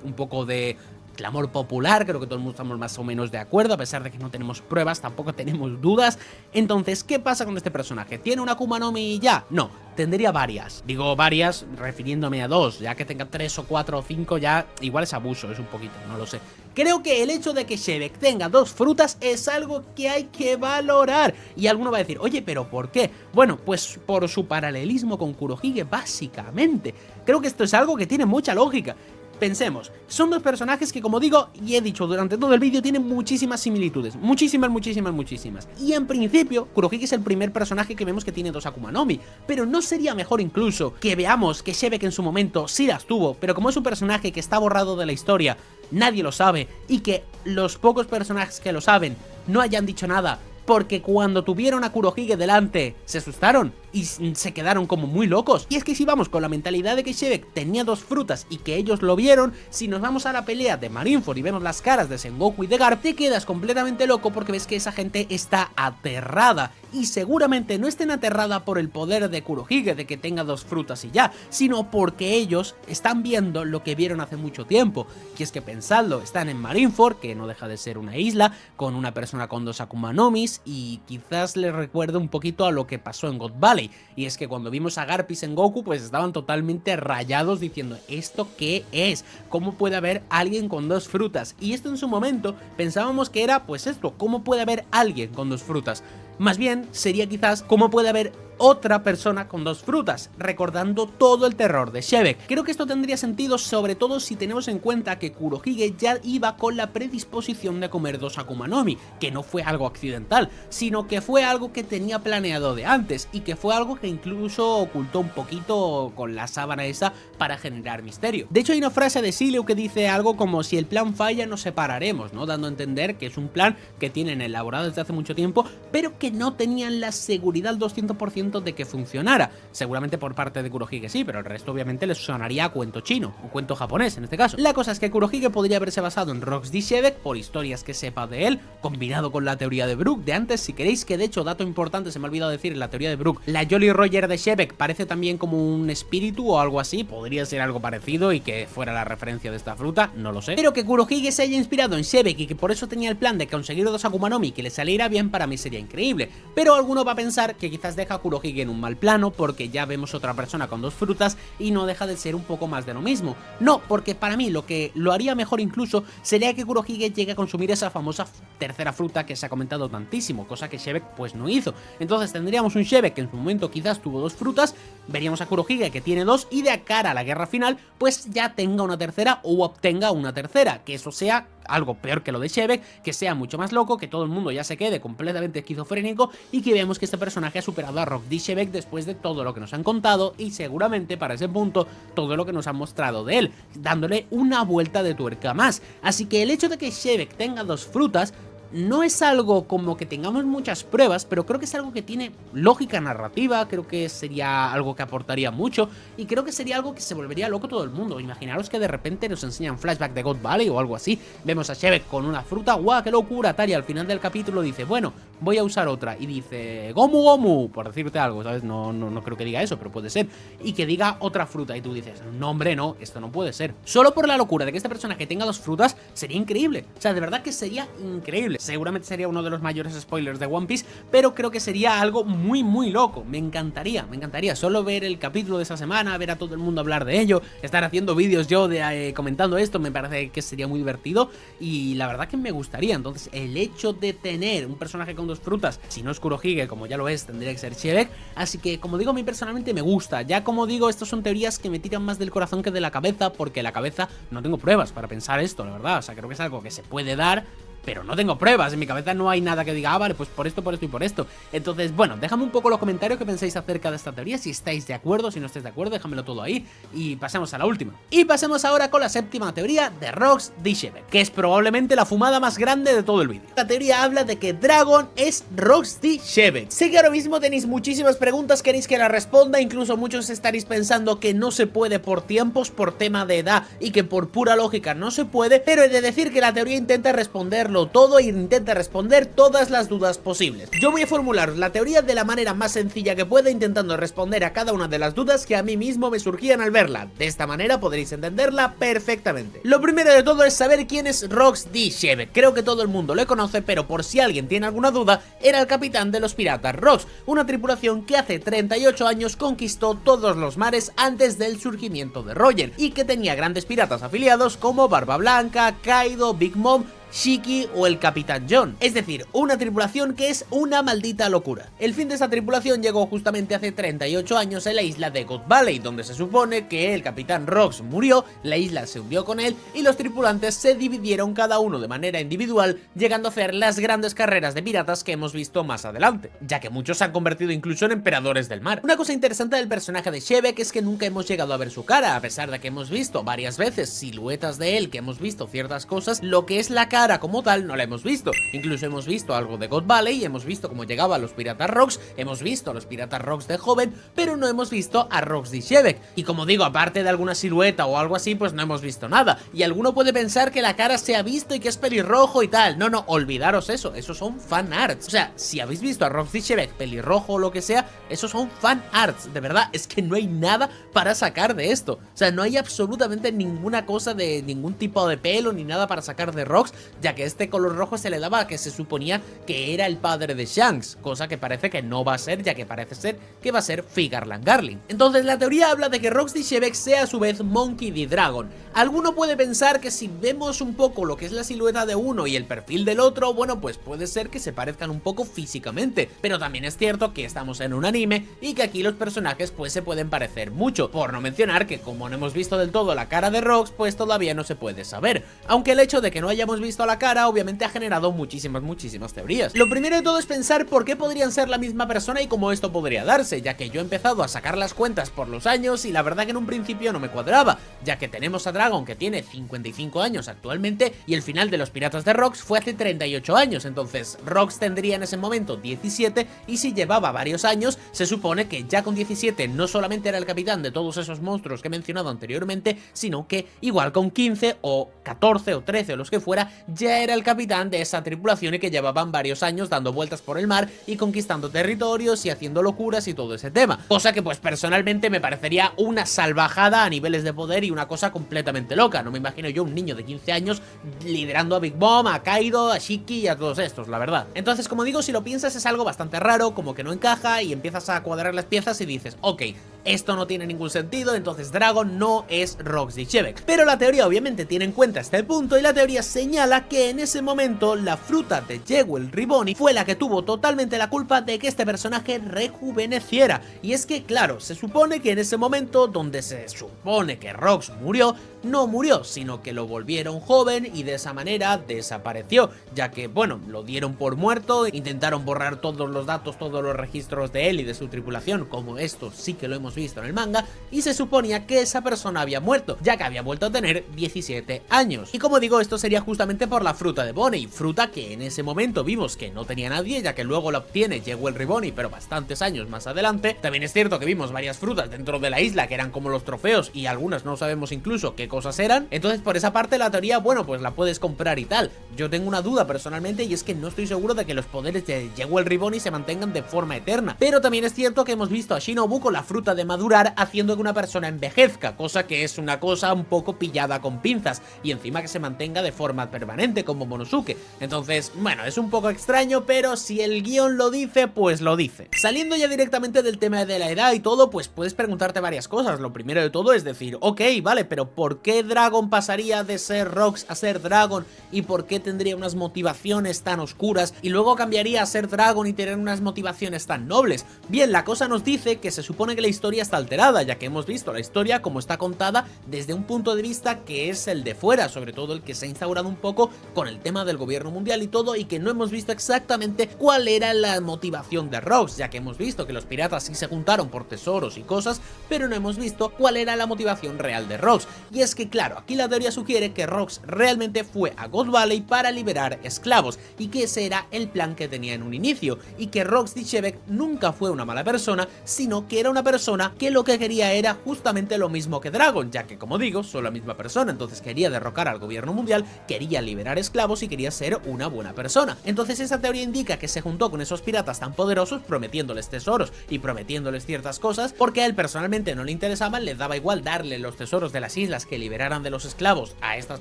un poco de clamor popular, creo que todo el mundo estamos más o menos de acuerdo, a pesar de que no tenemos pruebas, tampoco tenemos dudas. Entonces, ¿qué pasa con este personaje? ¿Tiene una Akuma no Mi ya? No, tendría varias. Digo varias refiriéndome a dos, ya que tenga 3 o 4 o 5 ya igual es abuso, es un poquito, no lo sé. Creo que el hecho de que Shevek tenga 2 frutas es algo que hay que valorar. Y alguno va a decir, oye, ¿pero por qué? Bueno, pues por su paralelismo con Kurohige, básicamente. Creo que esto es algo que tiene mucha lógica. Pensemos, son dos personajes que, como digo y he dicho durante todo el vídeo, tienen muchísimas similitudes, muchísimas. Y en principio, Kurohige es el primer personaje que vemos que tiene 2 Akuma no Mi, pero ¿no sería mejor incluso que veamos que Shevek en su momento sí las tuvo, pero como es un personaje que está borrado de la historia, nadie lo sabe, y que los pocos personajes que lo saben no hayan dicho nada, porque cuando tuvieron a Kurohige delante se asustaron y se quedaron como muy locos? Y es que si vamos con la mentalidad de que Shevek tenía 2 frutas y que ellos lo vieron, si nos vamos a la pelea de Marineford y vemos las caras de Sengoku y de Garp, te quedas completamente loco porque ves que esa gente está aterrada, y seguramente no estén aterrada por el poder de Kurohige de que tenga 2 frutas y ya, sino porque ellos están viendo lo que vieron hace mucho tiempo. Y es que pensadlo, están en Marineford, que no deja de ser una isla, con una persona con 2 Akuma no Mis, y quizás les recuerde un poquito a lo que pasó en God Valley. Y es que cuando vimos a Garp y Sengoku, pues estaban totalmente rayados diciendo, ¿esto qué es? ¿Cómo puede haber alguien con 2 frutas? Y esto en su momento pensábamos que era pues esto, ¿cómo puede haber alguien con 2 frutas? Más bien sería quizás cómo puede haber otra persona con 2 frutas, recordando todo el terror de Shevek. Creo que esto tendría sentido, sobre todo si tenemos en cuenta que Kurohige ya iba con la predisposición de comer 2 Akuma no Mi, que no fue algo accidental, sino que fue algo que tenía planeado de antes, y que fue algo que incluso ocultó un poquito con la sábana esa para generar misterio. De hecho hay una frase de Sileo que dice algo como, si el plan falla nos separaremos, ¿no? Dando a entender que es un plan que tienen elaborado desde hace mucho tiempo, pero que no tenían la seguridad al 200% de que funcionara. Seguramente por parte de Kurohige sí, pero el resto obviamente les sonaría a cuento chino, o cuento japonés en este caso. La cosa es que Kurohige podría haberse basado en Rox D. Shevek por historias que sepa de él, combinado con la teoría de Brook de antes, si queréis, que de hecho, dato importante, se me ha olvidado decir en la teoría de Brook, la Jolly Roger de Shevek parece también como un espíritu o algo así, podría ser algo parecido y que fuera la referencia de esta fruta, no lo sé. Pero que Kurohige se haya inspirado en Shevek y que por eso tenía el plan de conseguir 2 Akuma no Mi que le saliera bien, para mí sería increíble. Pero alguno va a pensar que quizás deja a Kurohige en un mal plano porque ya vemos otra persona con 2 frutas y no deja de ser un poco más de lo mismo. No, porque para mí lo que lo haría mejor incluso sería que Kurohige llegue a consumir esa famosa tercera fruta que se ha comentado tantísimo, cosa que Shevek pues no hizo. Entonces tendríamos un Shevek que en su momento quizás tuvo 2 frutas, veríamos a Kurohige que tiene 2 y de cara a la guerra final pues ya tenga una tercera o obtenga una tercera, que eso sea algo peor que lo de Shevek, que sea mucho más loco, que todo el mundo ya se quede completamente esquizofrénico y que veamos que este personaje ha superado a Rock D. Shevek después de todo lo que nos han contado y seguramente para ese punto todo lo que nos han mostrado de él, dándole una vuelta de tuerca más. Así que el hecho de que Shevek tenga 2 frutas no es algo como que tengamos muchas pruebas, pero creo que es algo que tiene lógica narrativa, creo que sería algo que aportaría mucho y creo que sería algo que se volvería loco todo el mundo. Imaginaros que de repente nos enseñan flashback de God Valley o algo así, vemos a Shebek con una fruta, ¡guau, qué locura! Tal, y al final del capítulo dice, bueno, voy a usar otra, y dice, Gomu Gomu, por decirte algo, ¿sabes? No creo que diga eso, pero puede ser, y que diga otra fruta, y tú dices, no hombre, no, esto no puede ser. Solo por la locura de que este personaje tenga dos frutas, sería increíble, o sea, de verdad que sería increíble. Seguramente sería uno de los mayores spoilers de One Piece, pero creo que sería algo muy loco, me encantaría solo ver el capítulo de esa semana, ver a todo el mundo hablar de ello, estar haciendo vídeos yo de comentando esto, me parece que sería muy divertido, y la verdad que me gustaría. Entonces el hecho de tener un personaje con dos frutas, si no es Kurohige, como ya lo es, tendría que ser Shebek, así que como digo, a mí personalmente me gusta. Ya como digo, estas son teorías que me tiran más del corazón que de la cabeza, porque la cabeza no tengo pruebas para pensar esto, la verdad, o sea, creo que es algo que se puede dar, pero no tengo pruebas, en mi cabeza no hay nada que diga, ah, vale, pues por esto y por esto. Entonces, bueno, dejadme un poco los comentarios que pensáis acerca de esta teoría, si estáis de acuerdo, si no estáis de acuerdo, déjamelo todo ahí, y pasemos a la última. Y pasemos ahora con la séptima teoría de Rox D. Shebek, que es probablemente la fumada más grande de todo el vídeo. La teoría habla de que Dragon es Rox D. Shebek. Sé que ahora mismo tenéis muchísimas preguntas, queréis que las responda, incluso muchos estaréis pensando que no se puede por tiempos, por tema de edad, y que por pura lógica no se puede, pero he de decir que la teoría intenta responderlo todo e intenta responder todas las dudas posibles. Yo voy a formular la teoría de la manera más sencilla que pueda, intentando responder a cada una de las dudas que a mí mismo me surgían al verla. De esta manera podréis entenderla perfectamente. Lo primero de todo es saber quién es Rox D. Shebek. Creo que todo el mundo lo conoce, pero por si alguien tiene alguna duda, era el capitán de los piratas Rox, una tripulación que hace 38 años conquistó todos los mares antes del surgimiento de Roger, y que tenía grandes piratas afiliados como Barba Blanca, Kaido, Big Mom, Shiki o el Capitán John. Es decir, una tripulación que es una maldita locura. El fin de esta tripulación llegó justamente hace 38 años en la isla de God Valley, donde se supone que el Capitán Rox murió, la isla se hundió con él y los tripulantes se dividieron cada uno de manera individual, llegando a hacer las grandes carreras de piratas que hemos visto más adelante, ya que muchos se han convertido incluso en emperadores del mar. Una cosa interesante del personaje de Shebek es que nunca hemos llegado a ver su cara, a pesar de que hemos visto varias veces siluetas de él, que hemos visto ciertas cosas, lo que es la cara como tal no la hemos visto. Incluso hemos visto algo de God Valley, hemos visto cómo llegaba a los piratas Rox, hemos visto a los piratas Rox de joven, pero no hemos visto a Rox D. Shebek. Y como digo, aparte de alguna silueta o algo así, pues no hemos visto nada. Y alguno puede pensar que la cara se ha visto y que es pelirrojo y tal. No, olvidaros eso, esos son fan arts. O sea, si habéis visto a Rox D. Shebek pelirrojo o lo que sea, esos son fan arts. De verdad, es que no hay nada para sacar de esto. O sea, no hay absolutamente ninguna cosa de ningún tipo de pelo ni nada para sacar de Rox, ya que este color rojo se le daba a que se suponía que era el padre de Shanks, cosa que parece que no va a ser, ya que parece ser que va a ser Figarland Garling. Entonces la teoría habla de que Rox D. Shebek sea a su vez Monkey D. Dragon. Alguno puede pensar que si vemos un poco lo que es la silueta de uno y el perfil del otro, bueno, pues puede ser que se parezcan un poco físicamente, pero también es cierto que estamos en un anime y que aquí los personajes pues se pueden parecer mucho, por no mencionar que como no hemos visto del todo la cara de Rox, pues todavía no se puede saber, aunque el hecho de que no hayamos visto la cara obviamente ha generado muchísimas teorías. Lo primero de todo es pensar por qué podrían ser la misma persona y cómo esto podría darse, ya que yo he empezado a sacar las cuentas por los años y la verdad que en un principio no me cuadraba, ya que tenemos a Dragon que tiene 55 años actualmente y el final de los piratas de Rox fue hace 38 años, entonces Rox tendría en ese momento 17 y si llevaba varios años se supone que ya con 17 no solamente era el capitán de todos esos monstruos que he mencionado anteriormente, sino que igual con 15 o 14 o 13 o los que fuera ya era el capitán de esa tripulación y que llevaban varios años dando vueltas por el mar y conquistando territorios y haciendo locuras y todo ese tema, cosa que pues personalmente me parecería una salvajada a niveles de poder y una cosa completamente loca. No me imagino yo un niño de 15 años liderando a Big Mom, a Kaido, a Shiki y a todos estos, la verdad. Entonces, como digo, si lo piensas es algo bastante raro, como que no encaja y empiezas a cuadrar las piezas y dices, ok, esto no tiene ningún sentido, entonces Dragon no es Rox D. Shebek. Pero la teoría obviamente tiene en cuenta este punto y la teoría señala que en ese momento la fruta de Jewel Riboni fue la que tuvo totalmente la culpa de que este personaje rejuveneciera. Y es que, claro, se supone que en ese momento donde se supone que Rox murió, no murió, sino que lo volvieron joven y de esa manera desapareció, ya que, bueno, lo dieron por muerto, intentaron borrar todos los datos, todos los registros de él y de su tripulación, como esto sí que lo hemos hemos visto en el manga, y se suponía que esa persona había muerto, ya que había vuelto a tener 17 años. Y como digo, esto sería justamente por la fruta de Bonnie, fruta que en ese momento vimos que no tenía nadie, ya que luego la obtiene Jewel Bonnie, pero bastantes años más adelante. También es cierto que vimos varias frutas dentro de la isla que eran como los trofeos, y algunas no sabemos incluso qué cosas eran. Entonces por esa parte la teoría, bueno, pues la puedes comprar y tal. Yo tengo una duda personalmente, y es que no estoy seguro de que los poderes de Jewel Bonnie se mantengan de forma eterna. Pero también es cierto que hemos visto a Shinobu con la fruta de madurar haciendo que una persona envejezca, cosa que es una cosa un poco pillada con pinzas, y encima que se mantenga de forma permanente como Monosuke. Entonces, bueno, es un poco extraño, pero si el guión lo dice, pues lo dice. Saliendo ya directamente del tema de la edad y todo, pues puedes preguntarte varias cosas. Lo primero de todo es decir, ok, vale, pero ¿por qué Dragon pasaría de ser Rox a ser Dragon? ¿Y por qué tendría unas motivaciones tan oscuras y luego cambiaría a ser Dragon y tener unas motivaciones tan nobles? Bien, la cosa nos dice que se supone que la historia está alterada, ya que hemos visto la historia como está contada desde un punto de vista que es el de fuera, sobre todo el que se ha instaurado un poco con el tema del gobierno mundial y todo, y que no hemos visto exactamente cuál era la motivación de Rox, ya que hemos visto que los piratas sí se juntaron por tesoros y cosas, pero no hemos visto cuál era la motivación real de Rox. Y es que claro, aquí la teoría sugiere que Rox realmente fue a God Valley para liberar esclavos, y que ese era el plan que tenía en un inicio, y que Rox D'Shevek nunca fue una mala persona, sino que era una persona que lo que quería era justamente lo mismo que Dragon, ya que como digo, son la misma persona. Entonces quería derrocar al gobierno mundial, quería liberar esclavos y quería ser una buena persona. Entonces esa teoría indica que se juntó con esos piratas tan poderosos prometiéndoles tesoros y prometiéndoles ciertas cosas, porque a él personalmente no le interesaban, le daba igual darle los tesoros de las islas que liberaran de los esclavos a estas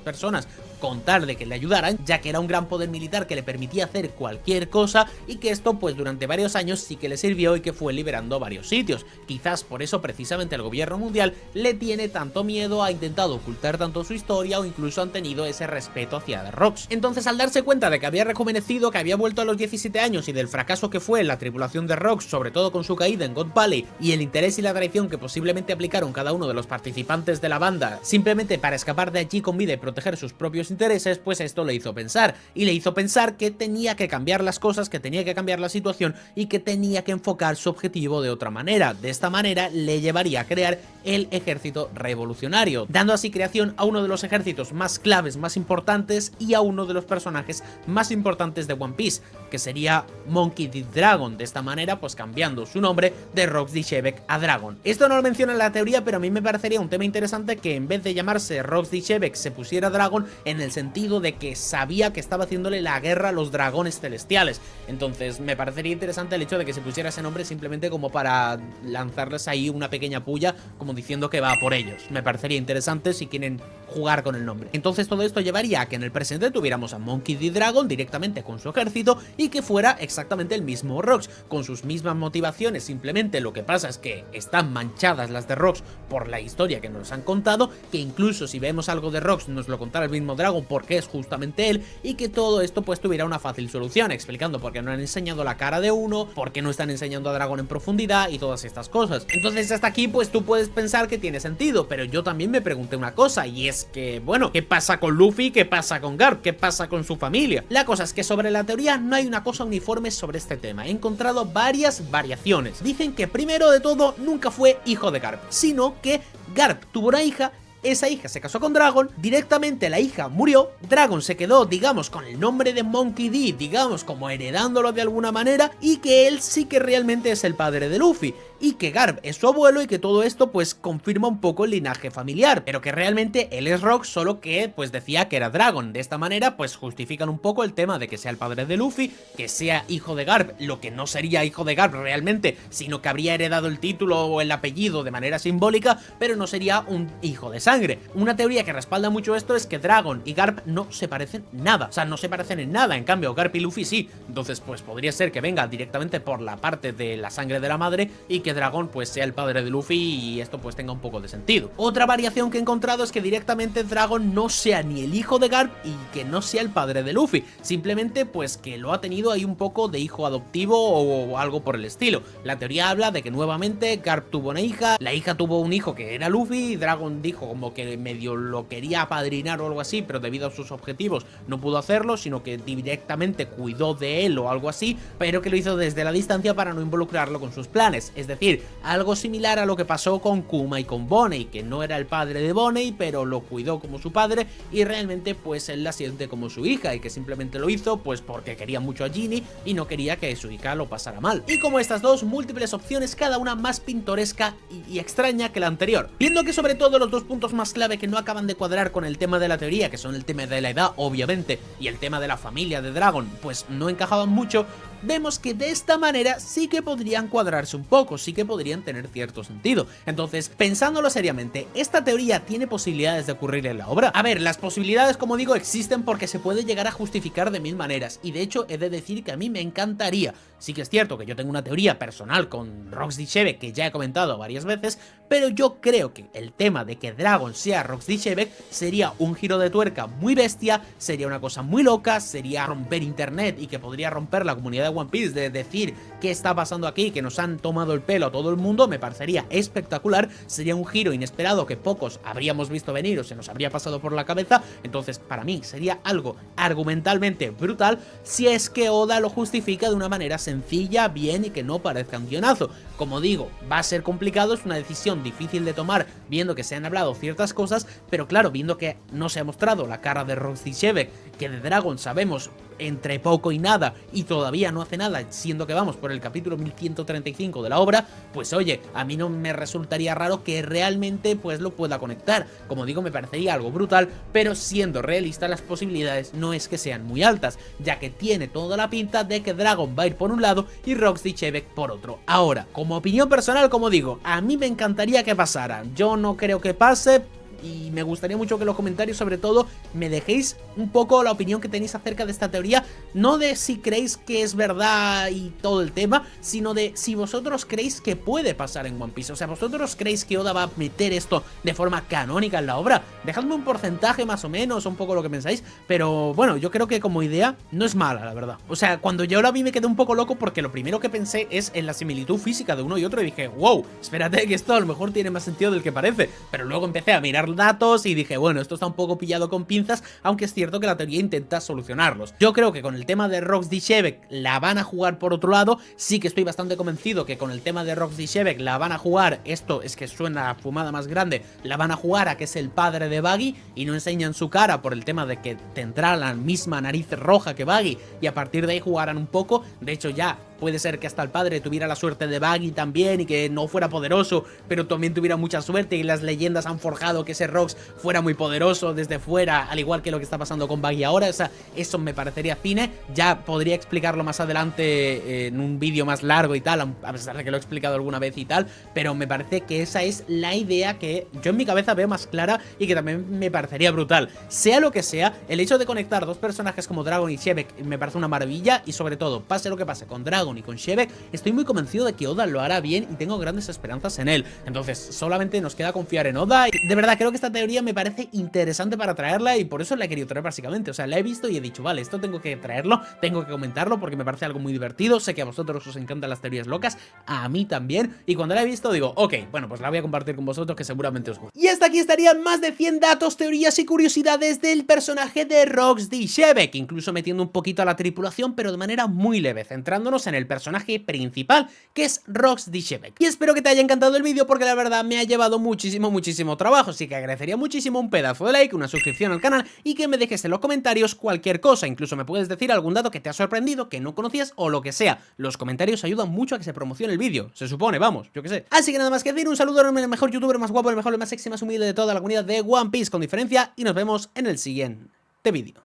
personas con tal de que le ayudaran, ya que era un gran poder militar que le permitía hacer cualquier cosa, y que esto pues durante varios años sí que le sirvió y que fue liberando varios sitios. Quizás por eso precisamente el gobierno mundial le tiene tanto miedo, ha intentado ocultar tanto su historia, o incluso han tenido ese respeto hacia Rox. Entonces al darse cuenta de que había rejuvenecido, que había vuelto a los 17 años y del fracaso que fue la tripulación de Rox, sobre todo con su caída en God Valley, y el interés y la traición que posiblemente aplicaron cada uno de los participantes de la banda simplemente para escapar de allí con vida y proteger sus propios intereses, pues esto le hizo pensar, y le hizo pensar que tenía que cambiar las cosas, que tenía que cambiar la situación y que tenía que enfocar su objetivo de otra manera. De esta manera le llevaría a crear el ejército revolucionario, dando así creación a uno de los ejércitos más claves, más importantes, y a uno de los personajes más importantes de One Piece, que sería Monkey D. Dragon. De esta manera pues cambiando su nombre de Rox D'Shevek a Dragon. Esto no lo menciona en la teoría, pero a mí me parecería un tema interesante que en vez de llamarse Rox D'Shevek se pusiera Dragon, en el sentido de que sabía que estaba haciéndole la guerra a los dragones celestiales. Entonces me parecería interesante el hecho de que se pusiera ese nombre simplemente como para lanzarles ahí una pequeña puya, como diciendo que va por ellos. Me parecería interesante si quieren jugar con el nombre. Entonces todo esto llevaría a que en el presente tuviéramos a Monkey D. Dragon directamente con su ejército, y que fuera exactamente el mismo Rox, con sus mismas motivaciones. Simplemente lo que pasa es que están manchadas las de Rox por la historia que nos han contado, que incluso si vemos algo de Rox nos lo contará el mismo Dragon porque es justamente él, y que todo esto pues tuviera una fácil solución, explicando por qué no han enseñado la cara de uno, por qué no están enseñando a Dragon en profundidad y todas estas cosas. Entonces hasta aquí pues tú puedes pensar que tiene sentido, pero yo también me pregunté una cosa, y es que, bueno, ¿qué pasa con Luffy? ¿Qué pasa con Garp? ¿Qué pasa con su familia? La cosa es que sobre la teoría no hay una cosa uniforme sobre este tema. He encontrado varias variaciones. Dicen que primero de todo nunca fue hijo de Garp, sino que Garp tuvo una hija, esa hija se casó con Dragon, directamente la hija murió, Dragon se quedó, digamos, con el nombre de Monkey D, digamos, como heredándolo de alguna manera, y que él sí que realmente es el padre de Luffy, y que Garp es su abuelo, y que todo esto pues confirma un poco el linaje familiar, pero que realmente él es Rox, solo que pues decía que era Dragon. De esta manera pues justifican un poco el tema de que sea el padre de Luffy, que sea hijo de Garp, lo que no sería hijo de Garp realmente, sino que habría heredado el título o el apellido de manera simbólica, pero no sería un hijo de sangre. Una teoría que respalda mucho esto es que Dragon y Garp no se parecen nada, o sea, no se parecen en nada, en cambio Garp y Luffy sí. Entonces pues podría ser que venga directamente por la parte de la sangre de la madre, y que Dragon pues sea el padre de Luffy, y esto pues tenga un poco de sentido. Otra variación que he encontrado es que directamente Dragon no sea ni el hijo de Garp y que no sea el padre de Luffy, simplemente pues que lo ha tenido ahí un poco de hijo adoptivo o algo por el estilo. La teoría habla de que nuevamente Garp tuvo una hija, la hija tuvo un hijo que era Luffy, y Dragon dijo como que medio lo quería apadrinar o algo así, pero debido a sus objetivos no pudo hacerlo, sino que directamente cuidó de él o algo así, pero que lo hizo desde la distancia para no involucrarlo con sus planes. Es decir, decir, algo similar a lo que pasó con Kuma y con Bonney, que no era el padre de Bonney, pero lo cuidó como su padre y realmente pues él la siente como su hija y que simplemente lo hizo pues porque quería mucho a Ginny y no quería que su hija lo pasara mal. Y como estas dos múltiples opciones, cada una más pintoresca y extraña que la anterior. Viendo que sobre todo los dos puntos más clave que no acaban de cuadrar con el tema de la teoría, que son el tema de la edad obviamente y el tema de la familia de Dragon, pues no encajaban mucho, vemos que de esta manera sí que podrían cuadrarse un poco, sí que podrían tener cierto sentido. Entonces, pensándolo seriamente, ¿esta teoría tiene posibilidades de ocurrir en la obra? A ver, las posibilidades, como digo, existen porque se puede llegar a justificar de mil maneras, y de hecho he de decir que a mí me encantaría. Sí que es cierto que yo tengo una teoría personal con Rox D'Shevek que ya he comentado varias veces, pero yo creo que el tema de que Dragon sea Rox D'Shevek sería un giro de tuerca muy bestia, sería una cosa muy loca, sería romper internet y que podría romper la comunidad de One Piece, de decir qué está pasando aquí, que nos han tomado el pelo a todo el mundo, me parecería espectacular, sería un giro inesperado que pocos habríamos visto venir o se nos habría pasado por la cabeza. Entonces para mí sería algo argumentalmente brutal si es que Oda lo justifica de una manera sencilla, bien y que no parezca un guionazo. Como digo, va a ser complicado, es una decisión difícil de tomar viendo que se han hablado ciertas cosas, pero claro, viendo que no se ha mostrado la cara de Rox D'Shevek, que de Dragon sabemos entre poco y nada y todavía no hace nada, siendo que vamos por el capítulo 1135 de la obra, pues oye, a mí no me resultaría raro que realmente pues lo pueda conectar. Como digo, me parecería algo brutal, pero siendo realista las posibilidades no es que sean muy altas, ya que tiene toda la pinta de que Dragon va a ir por un lado y Rox D'Shevek por otro. Ahora, como opinión personal, como digo, a mí me encantaría que pasara, yo no creo que pase, y me gustaría mucho que en los comentarios sobre todo me dejéis un poco la opinión que tenéis acerca de esta teoría, no de si creéis que es verdad y todo el tema, sino de si vosotros creéis que puede pasar en One Piece. O sea, vosotros creéis que Oda va a meter esto de forma canónica en la obra. Dejadme un porcentaje más o menos, un poco lo que pensáis, pero bueno, yo creo que como idea no es mala, la verdad. O sea, cuando yo la vi me quedé un poco loco porque lo primero que pensé es en la similitud física de uno y otro y dije, wow, espérate que esto a lo mejor tiene más sentido del que parece, pero luego empecé a mirar datos y dije, bueno, esto está un poco pillado con pinzas, aunque es cierto que la teoría intenta solucionarlos. Yo creo que con el tema de Rox D'Shevek la van a jugar por otro lado, sí que estoy bastante convencido que con el tema de Rox D'Shevek la van a jugar, esto es que suena a fumada más grande, la van a jugar a que es el padre de Buggy y no enseñan su cara por el tema de que tendrá la misma nariz roja que Buggy y a partir de ahí jugarán un poco. De hecho ya puede ser que hasta el padre tuviera la suerte de Buggy también y que no fuera poderoso, pero también tuviera mucha suerte y las leyendas han forjado que ese Rox fuera muy poderoso desde fuera, al igual que lo que está pasando con Buggy ahora. O sea, eso me parecería cine, ya podría explicarlo más adelante en un vídeo más largo y tal, a pesar de que lo he explicado alguna vez y tal, pero me parece que esa es la idea que yo en mi cabeza veo más clara y que también me parecería brutal. Sea lo que sea, el hecho de conectar dos personajes como Dragon y Shevek me parece una maravilla y sobre todo, pase lo que pase con Dragon y con Shevek, estoy muy convencido de que Oda lo hará bien y tengo grandes esperanzas en él. Entonces, solamente nos queda confiar en Oda y de verdad creo que esta teoría me parece interesante para traerla y por eso la he querido traer básicamente. O sea, la he visto y he dicho, vale, esto tengo que traerlo, tengo que comentarlo porque me parece algo muy divertido. Sé que a vosotros os encantan las teorías locas, a mí también, y cuando la he visto digo, ok, bueno, pues la voy a compartir con vosotros que seguramente os gusta. Y hasta aquí estarían más de 100 datos, teorías y curiosidades del personaje de Rox D'Shevek, incluso metiendo un poquito a la tripulación, pero de manera muy leve, centrándonos en el personaje principal, que es Rox D'Shevek. Y espero que te haya encantado el vídeo porque la verdad me ha llevado muchísimo trabajo, así que agradecería muchísimo un pedazo de like, una suscripción al canal y que me dejes en los comentarios cualquier cosa, incluso me puedes decir algún dato que te ha sorprendido, que no conocías o lo que sea. Los comentarios ayudan mucho a que se promocione el vídeo, se supone, vamos, yo que sé. Así que nada más que decir, un saludo enorme al mejor youtuber, más guapo, el mejor, el más sexy, más humilde de toda la comunidad de One Piece con diferencia y nos vemos en el siguiente vídeo.